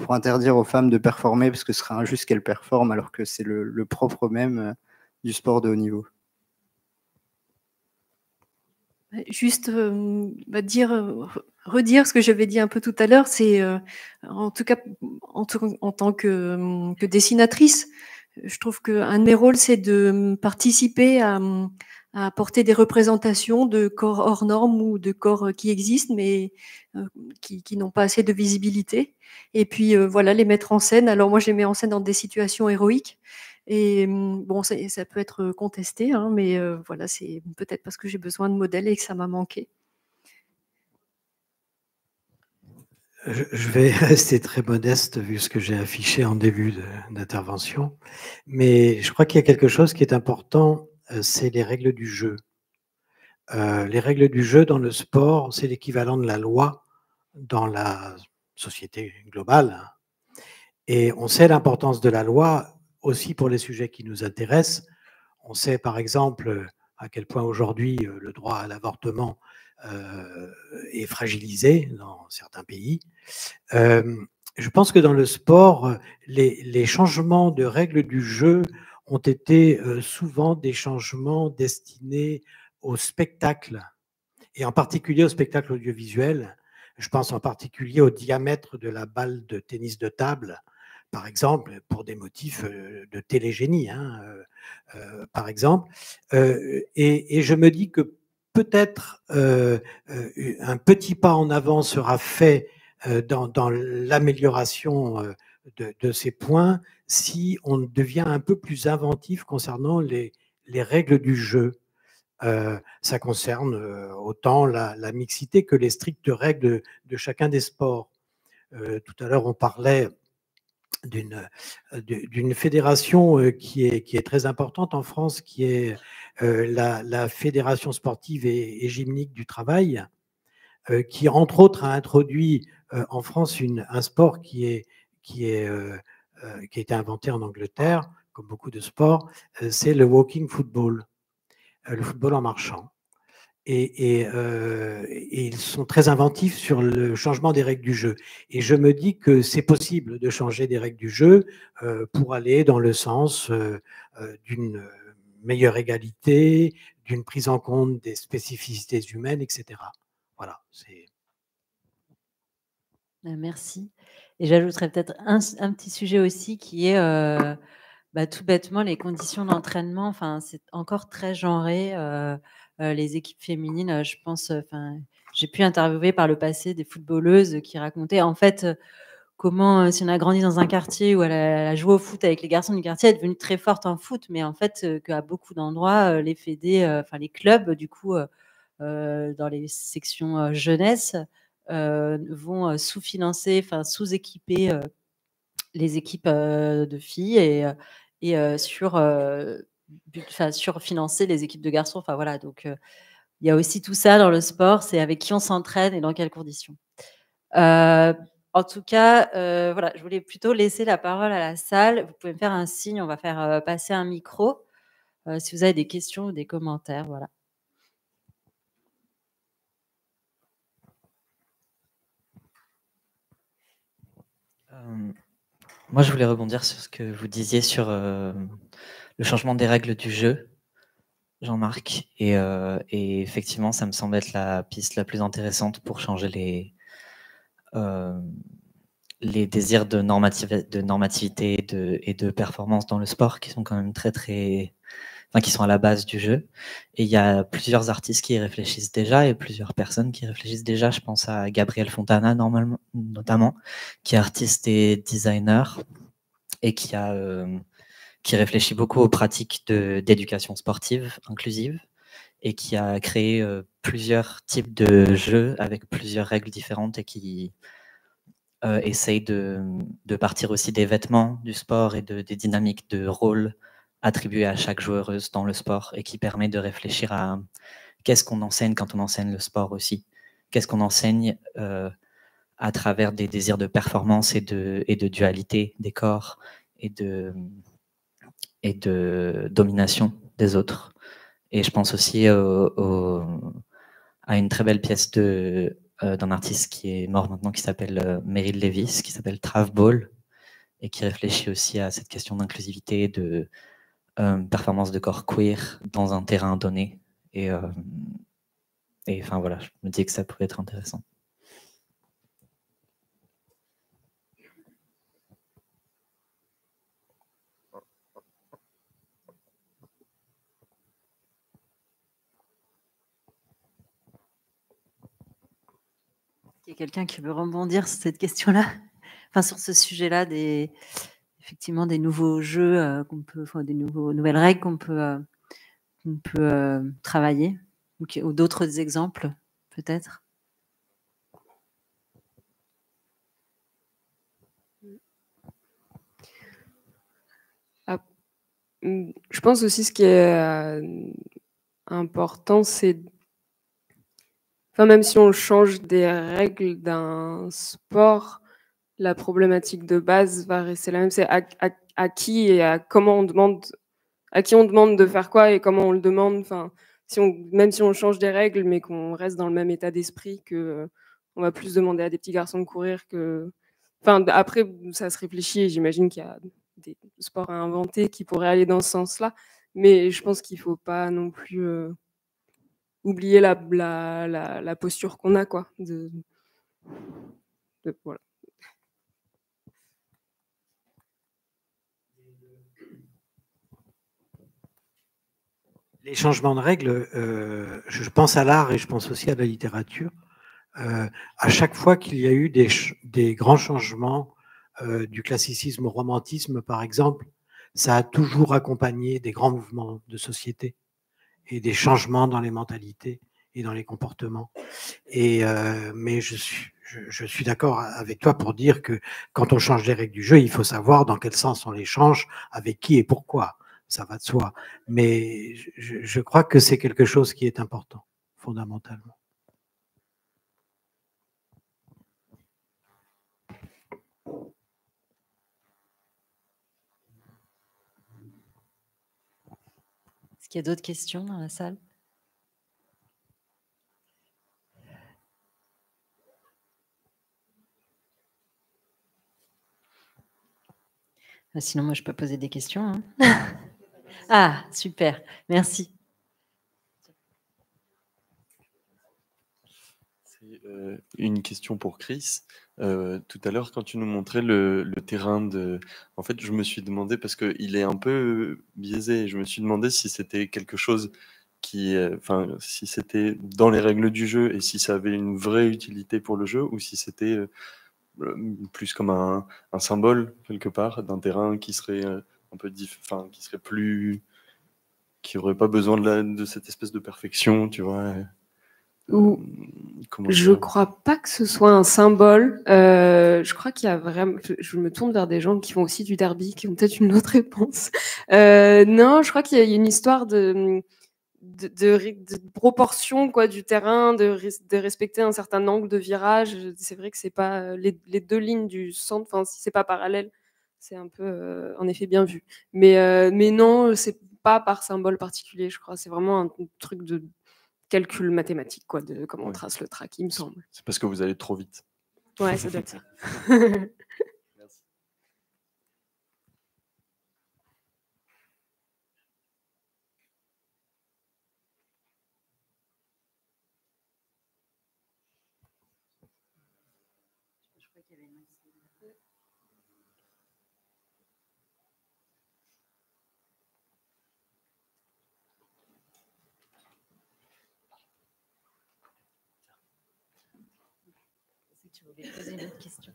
interdire aux femmes de performer, parce que ce serait injuste qu'elles performent alors que c'est le propre même du sport de haut niveau. Juste redire ce que j'avais dit un peu tout à l'heure, c'est en tout cas en tant que dessinatrice, je trouve qu'un de mes rôles, c'est de participer à apporter des représentations de corps hors normes ou de corps qui existent mais qui n'ont pas assez de visibilité, et puis voilà, les mettre en scène. Alors moi, je les mets en scène dans des situations héroïques. Et bon, ça peut être contesté, hein, mais voilà, c'est peut-être parce que j'ai besoin de modèles et que ça m'a manqué. Je vais rester très modeste vu ce que j'ai affiché en début d'intervention, mais je crois qu'il y a quelque chose qui est important, c'est les règles du jeu. Les règles du jeu dans le sport, c'est l'équivalent de la loi dans la société globale. Et on sait l'importance de la loi aussi pour les sujets qui nous intéressent. On sait par exemple à quel point aujourd'hui le droit à l'avortement est fragilisé dans certains pays. Je pense que dans le sport, les changements de règles du jeu ont été souvent des changements destinés au spectacle, et en particulier au spectacle audiovisuel. Je pense en particulier au diamètre de la balle de tennis de table, par exemple, pour des motifs de télégénie, hein, par exemple. Et je me dis que peut-être un petit pas en avant sera fait dans l'amélioration de ces points si on devient un peu plus inventif concernant les règles du jeu. Ça concerne autant la mixité que les strictes règles de chacun des sports. Tout à l'heure, on parlait d'une fédération qui est très importante en France, qui est la Fédération sportive et gymnique du travail, qui, entre autres, a introduit en France un sport qui a été inventé en Angleterre, comme beaucoup de sports, c'est le walking football, le football en marchant. Et ils sont très inventifs sur le changement des règles du jeu. Et je me dis que c'est possible de changer des règles du jeu pour aller dans le sens d'une meilleure égalité, d'une prise en compte des spécificités humaines, etc. Voilà. Merci. Et j'ajouterais peut-être un petit sujet aussi qui est tout bêtement les conditions d'entraînement. Enfin, c'est encore très genré. Les équipes féminines, je pense, j'ai pu interviewer par le passé des footballeuses qui racontaient en fait comment, si on a grandi dans un quartier où elle a joué au foot avec les garçons du quartier, elle est devenue très forte en foot, mais en fait, qu'à beaucoup d'endroits, les fédés, les clubs, du coup, dans les sections jeunesse, vont sous-financer, sous-équiper les équipes de filles et surfinancer les équipes de garçons. Enfin voilà, donc il y a aussi tout ça dans le sport, c'est avec qui on s'entraîne et dans quelles conditions. En tout cas, voilà, je voulais plutôt laisser la parole à la salle. Vous pouvez me faire un signe, on va faire passer un micro. Si vous avez des questions ou des commentaires, voilà. Moi, je voulais rebondir sur ce que vous disiez sur le changement des règles du jeu, Jean-Marc. Et effectivement, ça me semble être la piste la plus intéressante pour changer les désirs de normativité et de performance dans le sport qui sont quand même qui sont à la base du jeu. Et il y a plusieurs artistes qui y réfléchissent déjà et plusieurs personnes qui réfléchissent déjà. Je pense à Gabriel Fontana, notamment, qui est artiste et designer et qui réfléchit beaucoup aux pratiques d'éducation sportive inclusive et qui a créé plusieurs types de jeux avec plusieurs règles différentes et qui essaye de partir aussi des vêtements du sport et des dynamiques de rôle attribuées à chaque joueuse dans le sport et qui permet de réfléchir à qu'est-ce qu'on enseigne quand on enseigne le sport aussi. Qu'est-ce qu'on enseigne à travers des désirs de performance et de dualité des corps et de domination des autres. Et je pense aussi à une très belle pièce d'un artiste qui est mort maintenant, qui s'appelle Meryl Lewis, qui s'appelle Trav Ball, et qui réfléchit aussi à cette question d'inclusivité, de performance de corps queer dans un terrain donné. Et enfin voilà, je me dis que ça pouvait être intéressant. Il y a quelqu'un qui veut rebondir sur cette question-là, enfin sur ce sujet-là, effectivement des nouveaux jeux des nouvelles règles qu'on peut travailler, ou d'autres exemples peut-être. Je pense aussi ce qui est important, c'est, enfin, même si on change des règles d'un sport, la problématique de base va rester la même. C'est à qui et à comment on demande, à qui on demande de faire quoi et comment on le demande. Enfin, même si on change des règles, mais qu'on reste dans le même état d'esprit, que on va plus demander à des petits garçons de courir que. Enfin, après, ça se réfléchit et j'imagine qu'il y a des sports à inventer qui pourraient aller dans ce sens-là. Mais je pense qu'il faut pas non plus oublier la posture qu'on a, quoi. Voilà. Les changements de règles, je pense à l'art et je pense aussi à la littérature. À chaque fois qu'il y a eu des grands changements du classicisme au romantisme, par exemple, ça a toujours accompagné des grands mouvements de société et des changements dans les mentalités et dans les comportements. Mais je suis d'accord avec toi pour dire que quand on change les règles du jeu, il faut savoir dans quel sens on les change, avec qui et pourquoi. Ça va de soi. Mais je crois que c'est quelque chose qui est important, fondamentalement. Est-ce qu'il y a d'autres questions dans la salle? Sinon, moi, je peux poser des questions. Hein. Ah, super, merci. C'est une question pour Chris. Tout à l'heure, quand tu nous montrais le terrain de... En fait, je me suis demandé, parce qu'il est un peu biaisé, je me suis demandé si c'était quelque chose qui... Enfin, si c'était dans les règles du jeu et si ça avait une vraie utilité pour le jeu ou si c'était plus comme un symbole, quelque part, d'un terrain qui serait un peu enfin, qui serait plus... qui n'aurait pas besoin de cette espèce de perfection, tu vois. Je crois pas que ce soit un symbole. Je crois qu'il y a vraiment. Je me tourne vers des gens qui font aussi du derby, qui ont peut-être une autre réponse. Non, je crois qu'il y a une histoire de proportion, quoi, du terrain, de respecter un certain angle de virage. C'est vrai que c'est pas les deux lignes du centre. Enfin, si c'est pas parallèle, c'est un peu en effet bien vu. Mais non, c'est pas par symbole particulier. Je crois. C'est vraiment un truc de calcul mathématique, quoi, de comment on trace le track, il me semble. C'est parce que vous allez trop vite. Ouais, ça doit être ça. Merci. Tu voulais poser une autre question.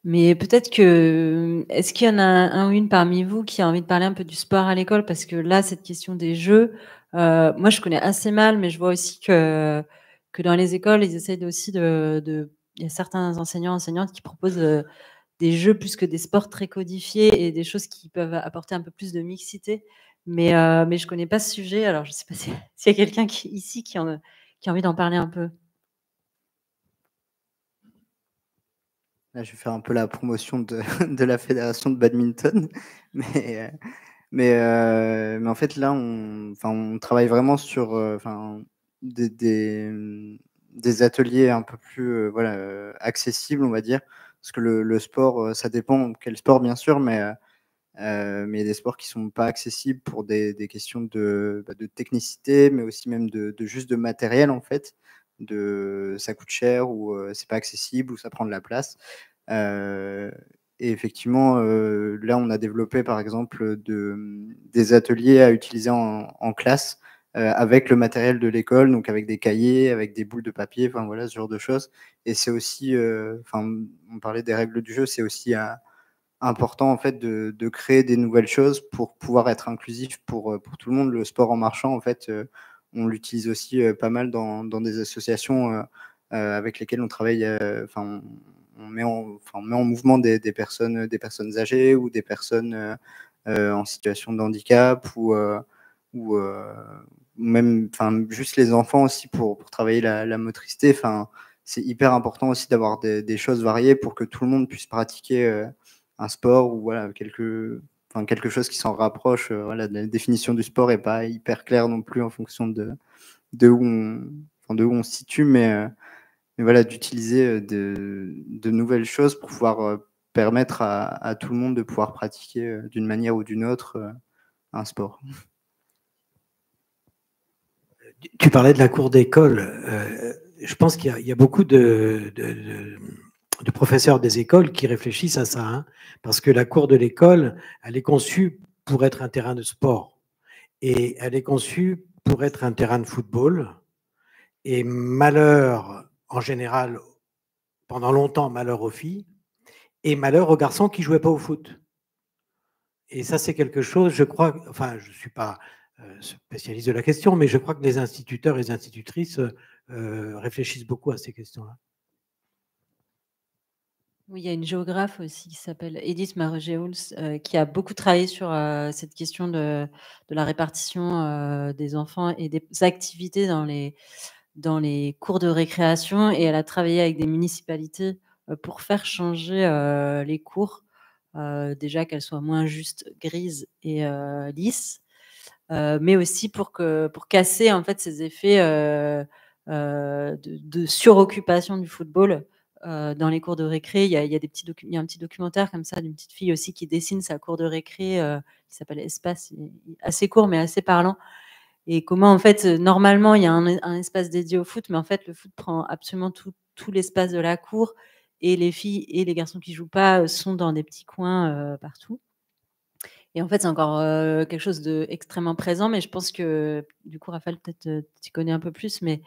Mais peut-être que, est-ce qu'il y en a un ou une parmi vous qui a envie de parler un peu du sport à l'école? Parce que là, cette question des jeux, moi, je connais assez mal, mais je vois aussi que dans les écoles, ils essayent aussi il y a certains enseignants, enseignantes qui proposent des jeux plus que des sports très codifiés et des choses qui peuvent apporter un peu plus de mixité. Mais je connais pas ce sujet, alors je sais pas s'il y a quelqu'un ici qui a envie d'en parler un peu. Là, je vais faire un peu la promotion de la fédération de badminton. Mais en fait, là, on travaille vraiment sur des ateliers un peu plus voilà, accessibles, on va dire. Parce que le sport, ça dépend quel sport, bien sûr, mais il y a des sports qui ne sont pas accessibles pour des questions de technicité, mais aussi même de juste de matériel, en fait. Ça coûte cher ou c'est pas accessible ou ça prend de la place. Et effectivement, là, on a développé, par exemple, des ateliers à utiliser en classe avec le matériel de l'école, donc avec des cahiers, avec des boules de papier, enfin voilà, ce genre de choses. Et c'est aussi, on parlait des règles du jeu, c'est aussi important en fait de créer des nouvelles choses pour pouvoir être inclusif pour tout le monde. Le sport en marchant, en fait, on l'utilise aussi pas mal dans des associations avec lesquelles on travaille. Enfin, on met en mouvement des personnes âgées ou des personnes en situation de handicap ou même, enfin, juste les enfants aussi pour travailler la motricité. Enfin, c'est hyper important aussi d'avoir des choses variées pour que tout le monde puisse pratiquer un sport ou voilà, quelque chose qui s'en rapproche. Voilà, la définition du sport n'est pas hyper claire non plus en fonction de où on se situe, mais voilà, d'utiliser de nouvelles choses pour pouvoir permettre à tout le monde de pouvoir pratiquer d'une manière ou d'une autre un sport. Tu parlais de la cour d'école. Je pense qu'il y a beaucoup de professeurs des écoles qui réfléchissent à ça, hein, parce que la cour de l'école, elle est conçue pour être un terrain de sport et elle est conçue pour être un terrain de football. Et malheur, en général, pendant longtemps, malheur aux filles et malheur aux garçons qui ne jouaient pas au foot. Et ça, c'est quelque chose, je crois, enfin, je ne suis pas spécialiste de la question, mais je crois que les instituteurs et les institutrices réfléchissent beaucoup à ces questions-là. Oui, il y a une géographe aussi qui s'appelle Edith Margeols qui a beaucoup travaillé sur cette question de la répartition des enfants et des activités dans les cours de récréation. Et elle a travaillé avec des municipalités pour faire changer les cours, déjà qu'elles soient moins juste grises et lisses, mais aussi pour casser en fait ces effets de suroccupation du football dans les cours de récré. Il y a un petit documentaire comme ça d'une petite fille aussi qui dessine sa cour de récré qui s'appelle Espace, assez court mais assez parlant. Et comment en fait normalement il y a un espace dédié au foot, mais en fait le foot prend absolument tout l'espace de la cour et les filles et les garçons qui jouent pas sont dans des petits coins partout. Et en fait, c'est encore quelque chose d'extrêmement présent, mais je pense que, du coup, Raphaël, peut-être tu connais un peu plus, mais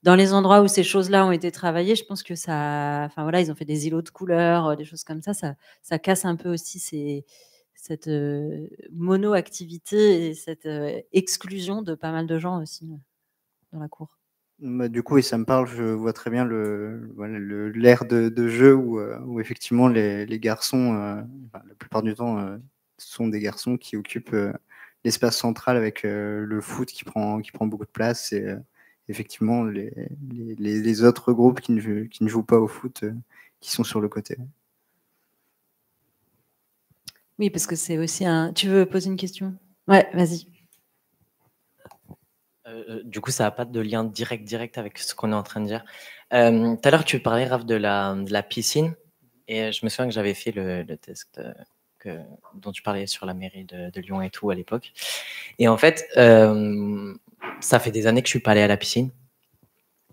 dans les endroits où ces choses-là ont été travaillées, je pense que ça. Enfin voilà, ils ont fait des îlots de couleurs, des choses comme ça. Ça casse un peu aussi cette mono-activité et cette exclusion de pas mal de gens aussi dans la cour. Bah, du coup, oui, ça me parle. Je vois très bien l'aire de jeu où effectivement les garçons, la plupart du temps, sont des garçons qui occupent l'espace central avec le foot qui prend beaucoup de place et effectivement les autres groupes qui ne jouent pas au foot qui sont sur le côté. Oui, parce que c'est aussi un. Tu veux poser une question? Ouais, vas-y. Du coup, ça n'a pas de lien direct avec ce qu'on est en train de dire. Tout à l'heure, tu parlais, Raph, de la piscine. Et je me souviens que j'avais fait le test dont tu parlais sur la mairie de Lyon et tout à l'époque. Et en fait, ça fait des années que je ne suis pas allé à la piscine.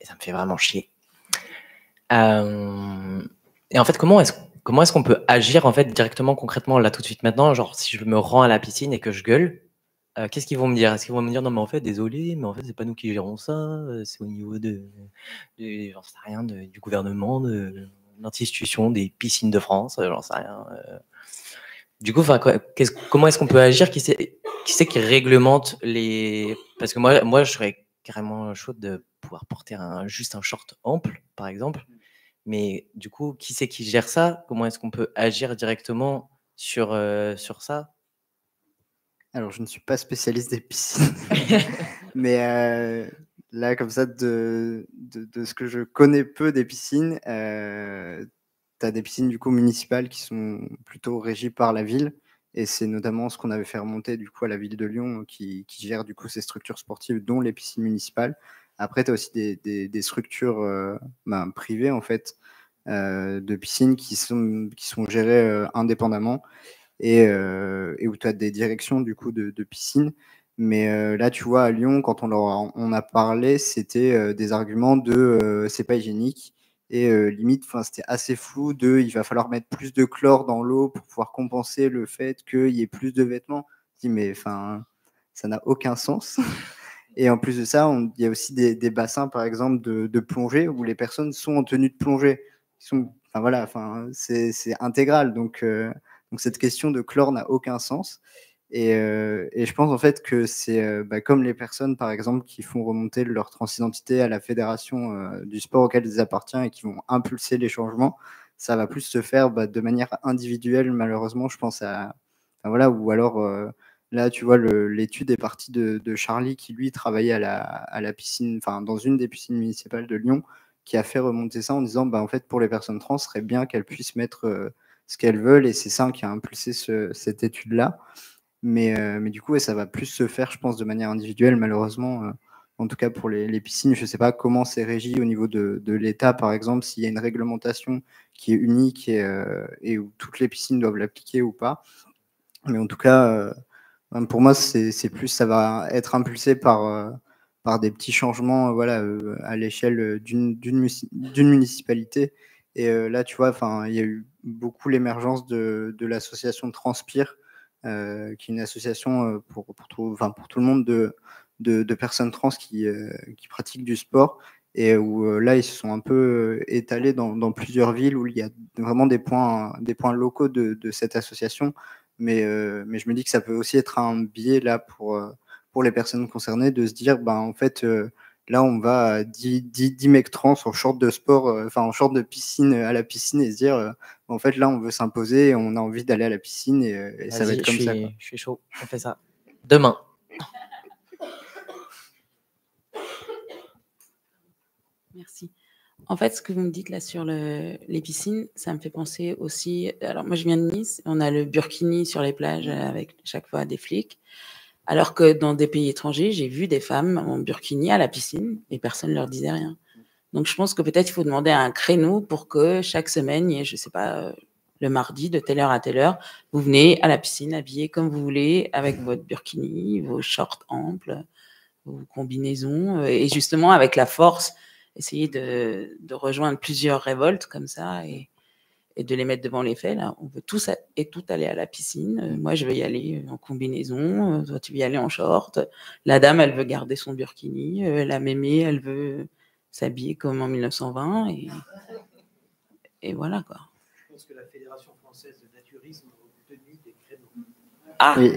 Et ça me fait vraiment chier. Et en fait, comment est-ce qu'on peut agir en fait, directement, concrètement, là, tout de suite, maintenant? Genre, si je me rends à la piscine et que je gueule, qu'est-ce qu'ils vont me dire? Est-ce qu'ils vont me dire non, mais en fait, désolé, mais en fait, c'est pas nous qui gérons ça, c'est au niveau j'en sais rien, du gouvernement, de l'institution des piscines de France, j'en sais rien. Du coup, comment est-ce qu'on peut agir? Qui c'est qui réglemente les. Parce que moi, je serais carrément chaude de pouvoir porter juste un short ample, par exemple. Mais du coup, qui c'est qui gère ça? Comment est-ce qu'on peut agir directement sur ça? Alors, je ne suis pas spécialiste des piscines, mais là, comme ça, de ce que je connais peu des piscines, tu as des piscines du coup municipales qui sont plutôt régies par la ville, et c'est notamment ce qu'on avait fait remonter du coup à la ville de Lyon qui gère du coup ces structures sportives, dont les piscines municipales. Après, tu as aussi des structures privées en fait de piscines qui sont gérées indépendamment. Et où tu as des directions du coup de piscine. Mais là, tu vois, à Lyon, quand on a parlé, c'était des arguments de c'est pas hygiénique. Et limite, c'était assez flou de il va falloir mettre plus de chlore dans l'eau pour pouvoir compenser le fait qu'il y ait plus de vêtements. Je dis, mais ça n'a aucun sens. Et en plus de ça, il y a aussi des bassins, par exemple, de plongée où les personnes sont en tenue de plongée. C'est intégral. Donc cette question de chlore n'a aucun sens. Et je pense en fait que c'est comme les personnes, par exemple, qui font remonter leur transidentité à la fédération du sport auquel ils appartiennent et qui vont impulser les changements, ça va plus se faire de manière individuelle, malheureusement, je pense enfin, voilà, ou alors là, tu vois, l'étude est partie de Charlie qui, lui, travaillait à la piscine, enfin, dans une des piscines municipales de Lyon, qui a fait remonter ça en disant, en fait, pour les personnes trans, ce serait bien qu'elles puissent mettre ce qu'elles veulent, et c'est ça qui a impulsé cette étude-là. Mais du coup, ouais, ça va plus se faire, je pense, de manière individuelle, malheureusement. En tout cas, pour les piscines, je ne sais pas comment c'est régi au niveau de l'État, par exemple, s'il y a une réglementation qui est unique et où toutes les piscines doivent l'appliquer ou pas. Mais en tout cas, pour moi, c'est plus, ça va être impulsé par des petits changements voilà, à l'échelle d'une municipalité. Et là, tu vois, il y a eu beaucoup l'émergence de l'association Transpire, qui est une association pour tout le monde de personnes trans qui pratiquent du sport. Et où là, ils se sont un peu étalés dans plusieurs villes où il y a vraiment des points locaux de cette association. Mais je me dis que ça peut aussi être un biais là pour les personnes concernées de se dire, en fait, là, on va à 10 mecs trans en short de sport, en short de piscine à la piscine et se dire, en fait, là, on veut s'imposer et on a envie d'aller à la piscine et ça va Vas-y, être comme ça, quoi. je suis chaud, on fait ça. Demain. Merci. En fait, ce que vous me dites là sur les piscines, ça me fait penser aussi. Alors, moi, je viens de Nice. On a le burkini sur les plages avec chaque fois des flics. Alors que dans des pays étrangers, j'ai vu des femmes en burkini à la piscine et personne ne leur disait rien. Donc, je pense que peut-être il faut demander un créneau pour que chaque semaine, il y ait, je ne sais pas, le mardi de telle heure à telle heure, vous venez à la piscine habillé comme vous voulez, avec votre burkini, vos shorts amples, vos combinaisons, et justement avec la force, essayer de rejoindre plusieurs révoltes comme ça et de les mettre devant les faits. Là, on veut tous et toutes aller à la piscine. Moi, je veux y aller en combinaison. Toi, tu veux y aller en short. La dame, elle veut garder son burkini. La mémé, elle veut s'habiller comme en 1920. Et voilà, quoi. Je pense que la Fédération française de naturisme a obtenu des créneaux. Ah Oui.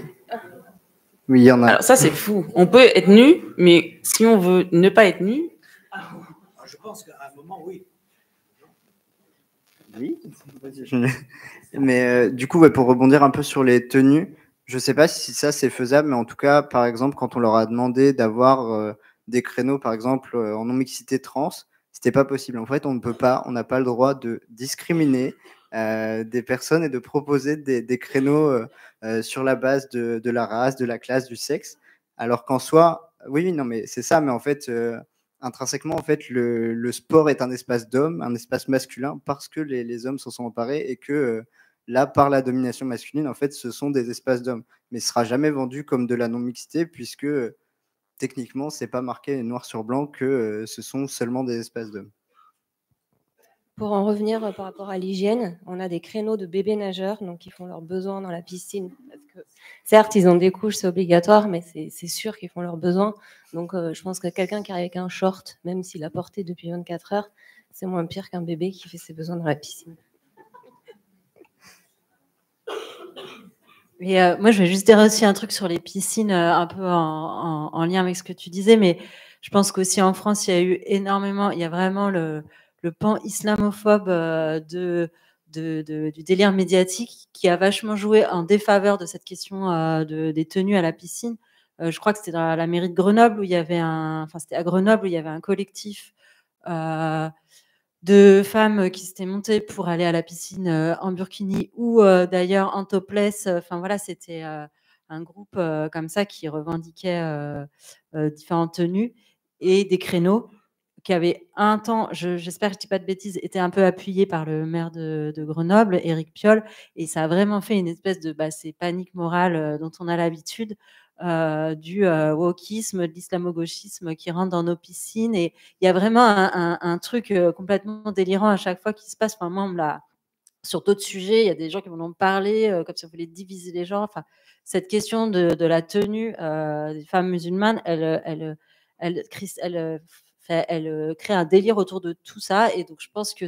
Oui, il y en a. Alors ça, c'est fou. On peut être nu, mais si on veut ne pas être nu... Je pense qu'à un moment, oui. Oui, mais du coup, pour rebondir un peu sur les tenues, je ne sais pas si ça c'est faisable, mais en tout cas, par exemple, quand on leur a demandé d'avoir des créneaux, par exemple, en non-mixité trans, c'était pas possible. En fait, on n'a pas le droit de discriminer des personnes et de proposer des créneaux sur la base de la race, de la classe, du sexe, alors qu'en soi, oui, non, mais c'est ça, mais en fait, intrinsèquement, en fait, le sport est un espace d'hommes, un espace masculin, parce que les hommes s'en sont emparés et que là, par la domination masculine, en fait, ce sont des espaces d'hommes. Mais ce sera jamais vendu comme de la non-mixité, puisque techniquement, c'est pas marqué noir sur blanc que ce sont seulement des espaces d'hommes. Pour en revenir par rapport à l'hygiène, on a des créneaux de bébés nageurs donc qui font leurs besoins dans la piscine. Parce que, certes, ils ont des couches, c'est obligatoire, mais c'est sûr qu'ils font leurs besoins. Donc, je pense que quelqu'un qui arrive avec un short, même s'il a porté depuis 24 heures, c'est moins pire qu'un bébé qui fait ses besoins dans la piscine. Et moi, je vais juste dire aussi un truc sur les piscines, un peu en lien avec ce que tu disais, mais je pense qu'aussi en France, il y a eu énormément, il y a vraiment le pan islamophobe du délire médiatique qui a vachement joué en défaveur de cette question des tenues à la piscine. Je crois que c'était dans la mairie de Grenoble où il y avait c'était à Grenoble où il y avait un collectif de femmes qui s'étaient montées pour aller à la piscine en burkini ou d'ailleurs en topless. Enfin voilà, c'était un groupe comme ça qui revendiquait différentes tenues et des créneaux qui avaient un temps, j'espère que je ne dis pas de bêtises, étaient un peu appuyés par le maire de Grenoble, Éric Piolle, et ça a vraiment fait une espèce de ces paniques morales dont on a l'habitude, du wokisme, de l'islamo-gauchisme qui rentre dans nos piscines. Et il y a vraiment un truc complètement délirant à chaque fois qui se passe. Enfin, moi, sur d'autres sujets, il y a des gens qui m'en ont parlé, comme si on voulait diviser les genres. Enfin, cette question de la tenue des femmes musulmanes, elle crée un délire autour de tout ça. Et donc, je pense que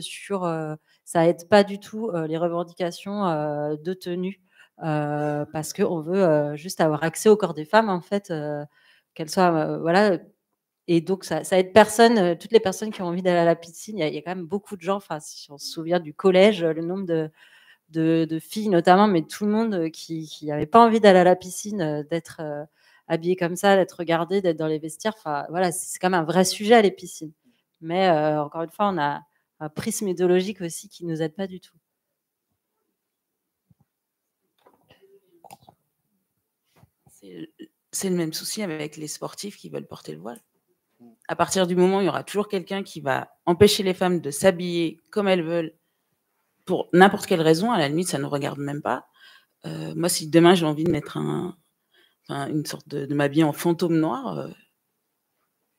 ça aide pas du tout les revendications de tenue parce qu'on veut juste avoir accès au corps des femmes, en fait, qu'elles soient, voilà. Et donc, ça aide personne, toutes les personnes qui ont envie d'aller à la piscine. Il y a quand même beaucoup de gens, enfin, si on se souvient du collège, le nombre de filles notamment, mais tout le monde qui n'avait pas envie d'aller à la piscine, d'être habillé comme ça, d'être regardé, d'être dans les vestiaires. Enfin, voilà, c'est quand même un vrai sujet, les piscines. Mais encore une fois, on a un prisme idéologique aussi qui ne nous aide pas du tout. C'est le même souci avec les sportifs qui veulent porter le voile. À partir du moment où il y aura toujours quelqu'un qui va empêcher les femmes de s'habiller comme elles veulent, pour n'importe quelle raison, à la limite, ça ne nous regarde même pas. Moi, si demain j'ai envie de mettre une sorte de m'habiller en fantôme noir,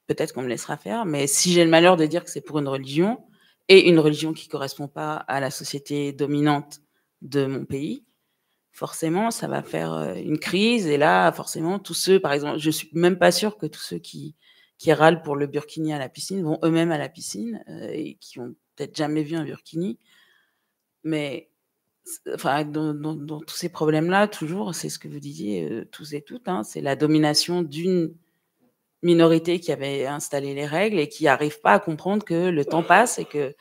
peut-être qu'on me laissera faire, mais si j'ai le malheur de dire que c'est pour une religion, et une religion qui ne correspond pas à la société dominante de mon pays, forcément, ça va faire une crise. Et là, forcément, tous ceux, par exemple, je ne suis même pas sûre que tous ceux qui râlent pour le burkini à la piscine vont eux-mêmes à la piscine et qui ont peut-être jamais vu un burkini. Mais enfin, dans tous ces problèmes-là, toujours, c'est ce que vous disiez tous et toutes, hein, c'est la domination d'une minorité qui avait installé les règles et qui n'arrive pas à comprendre que le temps passe et que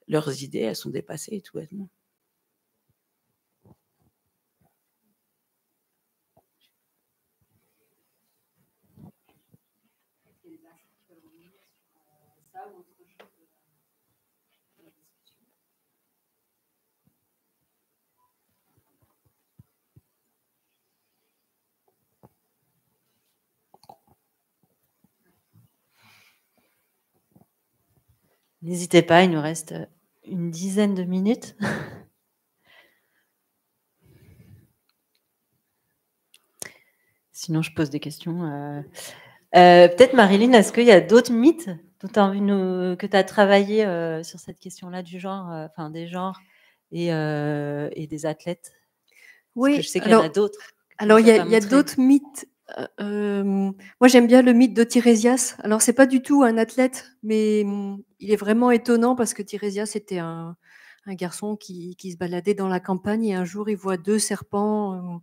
leurs idées, elles sont dépassées, tout bêtement. N'hésitez pas, il nous reste une dizaine de minutes. Sinon, je pose des questions. Peut-être, Marilyn, est-ce qu'il y a d'autres mythes dont tu as envie que tu as travaillé sur cette question-là du genre, enfin des genres et des athlètes? Oui, parce que je sais qu'il y en a d'autres. Alors, il y a d'autres mythes. Moi, j'aime bien le mythe de Tirésias. Alors, c'est pas du tout un athlète, mais il est vraiment étonnant parce que Tirésias était un garçon qui se baladait dans la campagne et un jour, il voit 2 serpents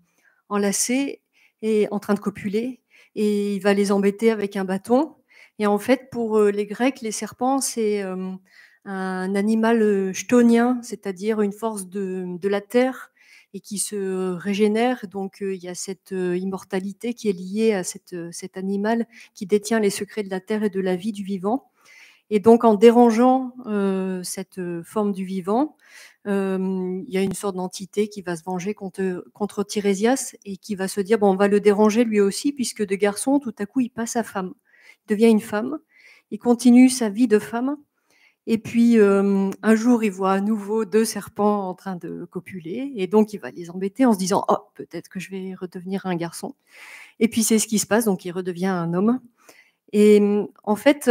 enlacés et en train de copuler et il va les embêter avec un bâton. Et en fait, pour les Grecs, les serpents, c'est un animal chthonien, c'est-à-dire une force de la terre et qui se régénère. Donc, il y a cette immortalité qui est liée à cet animal qui détient les secrets de la terre et de la vie du vivant. Et donc, en dérangeant cette forme du vivant, il y a une sorte d'entité qui va se venger contre Tirésias et qui va se dire, bon, on va le déranger lui aussi, puisque de garçon, tout à coup, il passe à femme. Il devient une femme. Il continue sa vie de femme. Et puis, un jour, il voit à nouveau 2 serpents en train de copuler. Et donc, il va les embêter en se disant, oh, peut-être que je vais redevenir un garçon. Et puis, c'est ce qui se passe. Donc, il redevient un homme. Et en fait,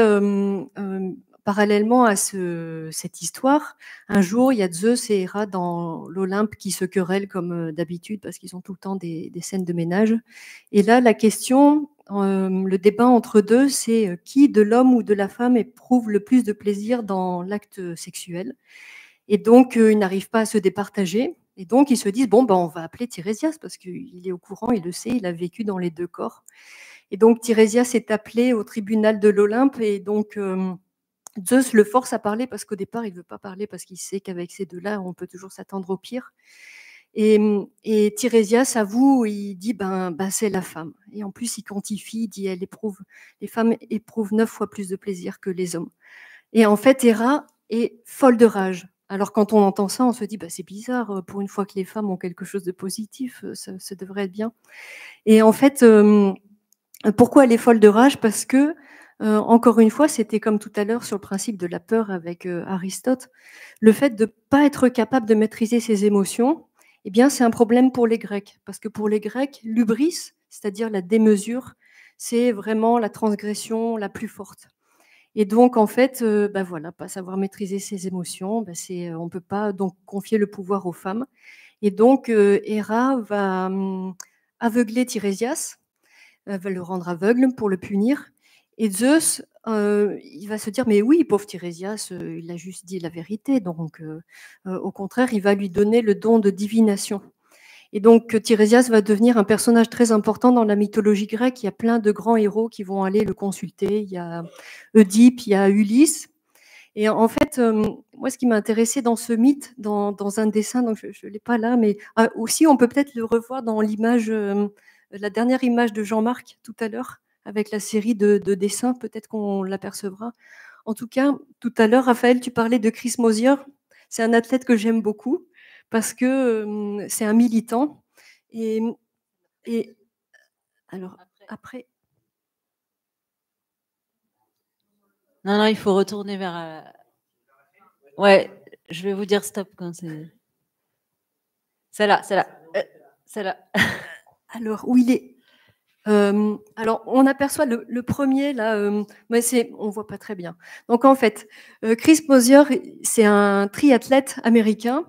parallèlement à cette histoire, un jour, il y a Zeus et Héra dans l'Olympe qui se querellent comme d'habitude parce qu'ils ont tout le temps des scènes de ménage. Et là, la question, le débat entre deux, c'est qui de l'homme ou de la femme éprouve le plus de plaisir dans l'acte sexuel. Et donc, ils n'arrivent pas à se départager. Et donc, ils se disent, bon, ben, on va appeler Tirésias parce qu'il est au courant, il le sait, il a vécu dans les 2 corps. Et donc, Tirésias est appelé au tribunal de l'Olympe et donc Zeus le force à parler parce qu'au départ, il ne veut pas parler parce qu'il sait qu'avec ces 2-là, on peut toujours s'attendre au pire. Et Tirésias avoue, il dit, ben, c'est la femme. Et en plus, il quantifie, il dit, les femmes éprouvent 9 fois plus de plaisir que les hommes. Et en fait, Héra est folle de rage. Alors, quand on entend ça, on se dit, c'est bizarre, pour une fois que les femmes ont quelque chose de positif, ça devrait être bien. Et en fait, pourquoi elle est folle de rage? Parce que, encore une fois, c'était comme tout à l'heure sur le principe de la peur avec Aristote, le fait de ne pas être capable de maîtriser ses émotions, eh bien, c'est un problème pour les Grecs. Parce que pour les Grecs, l'hubris, c'est-à-dire la démesure, c'est vraiment la transgression la plus forte. Et donc, en fait, voilà, pas savoir maîtriser ses émotions, on ne peut pas donc confier le pouvoir aux femmes. Et donc, Héra va aveugler Tirésias, va le rendre aveugle pour le punir. Et Zeus, il va se dire, mais oui, pauvre Tirésias, il a juste dit la vérité. Donc, au contraire, il va lui donner le don de divination. Et donc, Tirésias va devenir un personnage très important dans la mythologie grecque. Il y a plein de grands héros qui vont aller le consulter. Il y a Oedipe, il y a Ulysse. Et en fait, moi, ce qui m'a intéressé dans ce mythe, dans un dessin, donc je ne l'ai pas là, mais aussi, on peut peut-être le revoir dans l'image, la dernière image de Jean-Marc tout à l'heure, avec la série de dessins, peut-être qu'on l'apercevra. En tout cas, tout à l'heure, Raphaël, tu parlais de Chris Mosier. C'est un athlète que j'aime beaucoup parce que c'est un militant. Et alors, après. Non, il faut retourner vers. Ouais, je vais vous dire stop quand c'est. Celle-là. Celle-là. Alors, où il est alors, on aperçoit le premier, là, mais on ne voit pas très bien. Donc, en fait, Chris Mosier, c'est un triathlète américain.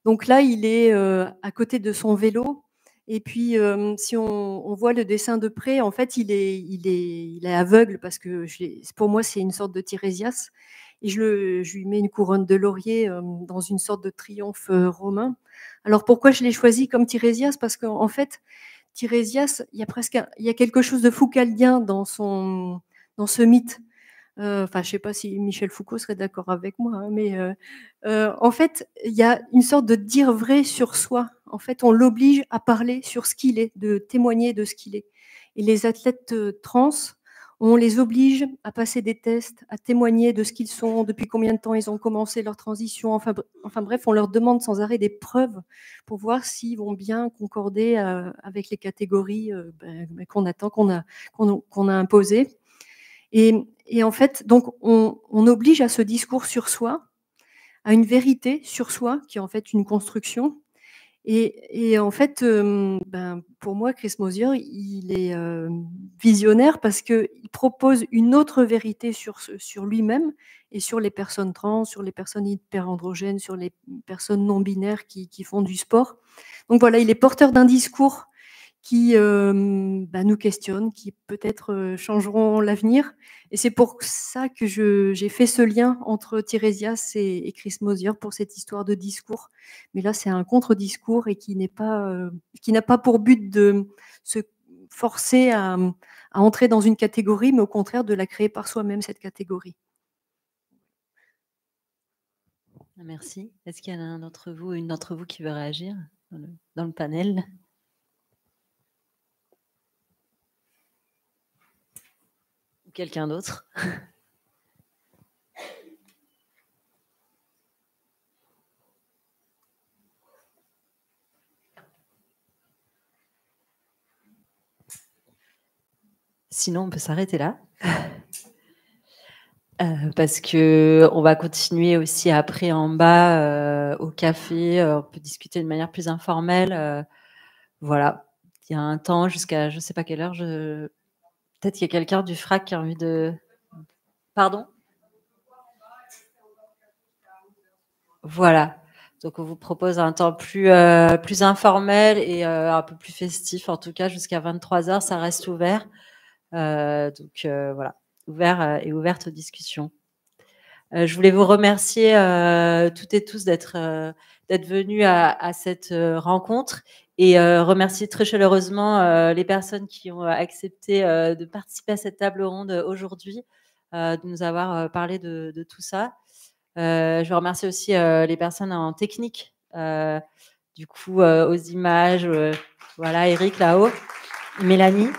Donc là, il est à côté de son vélo. Et puis, si on voit le dessin de près, en fait, il est aveugle parce que pour moi, c'est une sorte de Tirésias. Et je lui mets une couronne de laurier dans une sorte de triomphe romain. Alors, pourquoi je l'ai choisi comme Tirésias? Parce qu'en fait, Tirésias, il y a quelque chose de foucaldien dans ce mythe. Enfin, je ne sais pas si Michel Foucault serait d'accord avec moi, hein, mais en fait, il y a une sorte de dire vrai sur soi. En fait, on l'oblige à parler sur ce qu'il est, de témoigner de ce qu'il est. Et les athlètes trans, on les oblige à passer des tests, à témoigner de ce qu'ils sont, depuis combien de temps ils ont commencé leur transition. Enfin bref, on leur demande sans arrêt des preuves pour voir s'ils vont bien concorder avec les catégories qu'on attend, qu'on a imposées. Et en fait, donc, on oblige à ce discours sur soi, à une vérité sur soi, qui est en fait une construction. Et en fait, pour moi, Chris Mosier, il est visionnaire parce qu'il propose une autre vérité sur lui-même et sur les personnes trans, sur les personnes hyperandrogènes, sur les personnes non-binaires qui font du sport. Donc voilà, il est porteur d'un discours qui nous questionnent, qui peut-être changeront l'avenir. Et c'est pour ça que j'ai fait ce lien entre Tirésias et Chris Mosier pour cette histoire de discours. Mais là, c'est un contre-discours et qui n'a pas pour but de se forcer à entrer dans une catégorie, mais au contraire de la créer par soi-même, cette catégorie. Merci. Est-ce qu'il y en a un d'entre vous, une d'entre vous qui veut réagir dans le panel ? Quelqu'un d'autre? Sinon, on peut s'arrêter là. Parce que on va continuer aussi après en bas au café. On peut discuter de manière plus informelle. Voilà. Il y a un temps jusqu'à je ne sais pas quelle heure. Peut-être qu'il y a quelqu'un du FRAC qui a envie de... Pardon? Voilà. Donc, on vous propose un temps plus informel et un peu plus festif, en tout cas, jusqu'à 23h, ça reste ouvert. Donc, voilà, ouvert et ouverte aux discussions. Je voulais vous remercier toutes et tous d'être venus à cette rencontre et remercier très chaleureusement les personnes qui ont accepté de participer à cette table ronde aujourd'hui, de nous avoir parlé de tout ça. Je veux remercier aussi les personnes en technique, du coup, aux images, voilà, Eric là-haut, Mélanie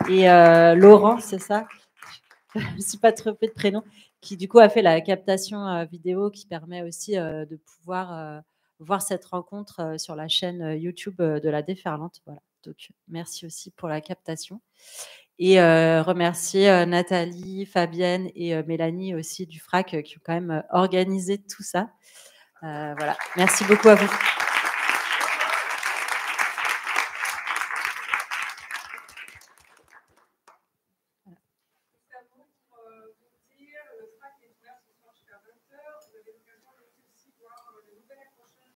et Laurent, c'est ça? Je ne me suis pas trompée de prénom, qui du coup a fait la captation vidéo qui permet aussi de pouvoir voir cette rencontre sur la chaîne YouTube de la Déferlante. Voilà. Donc, merci aussi pour la captation. Et remercier Nathalie, Fabienne et Mélanie aussi du FRAC qui ont quand même organisé tout ça. Voilà. Merci beaucoup à vous.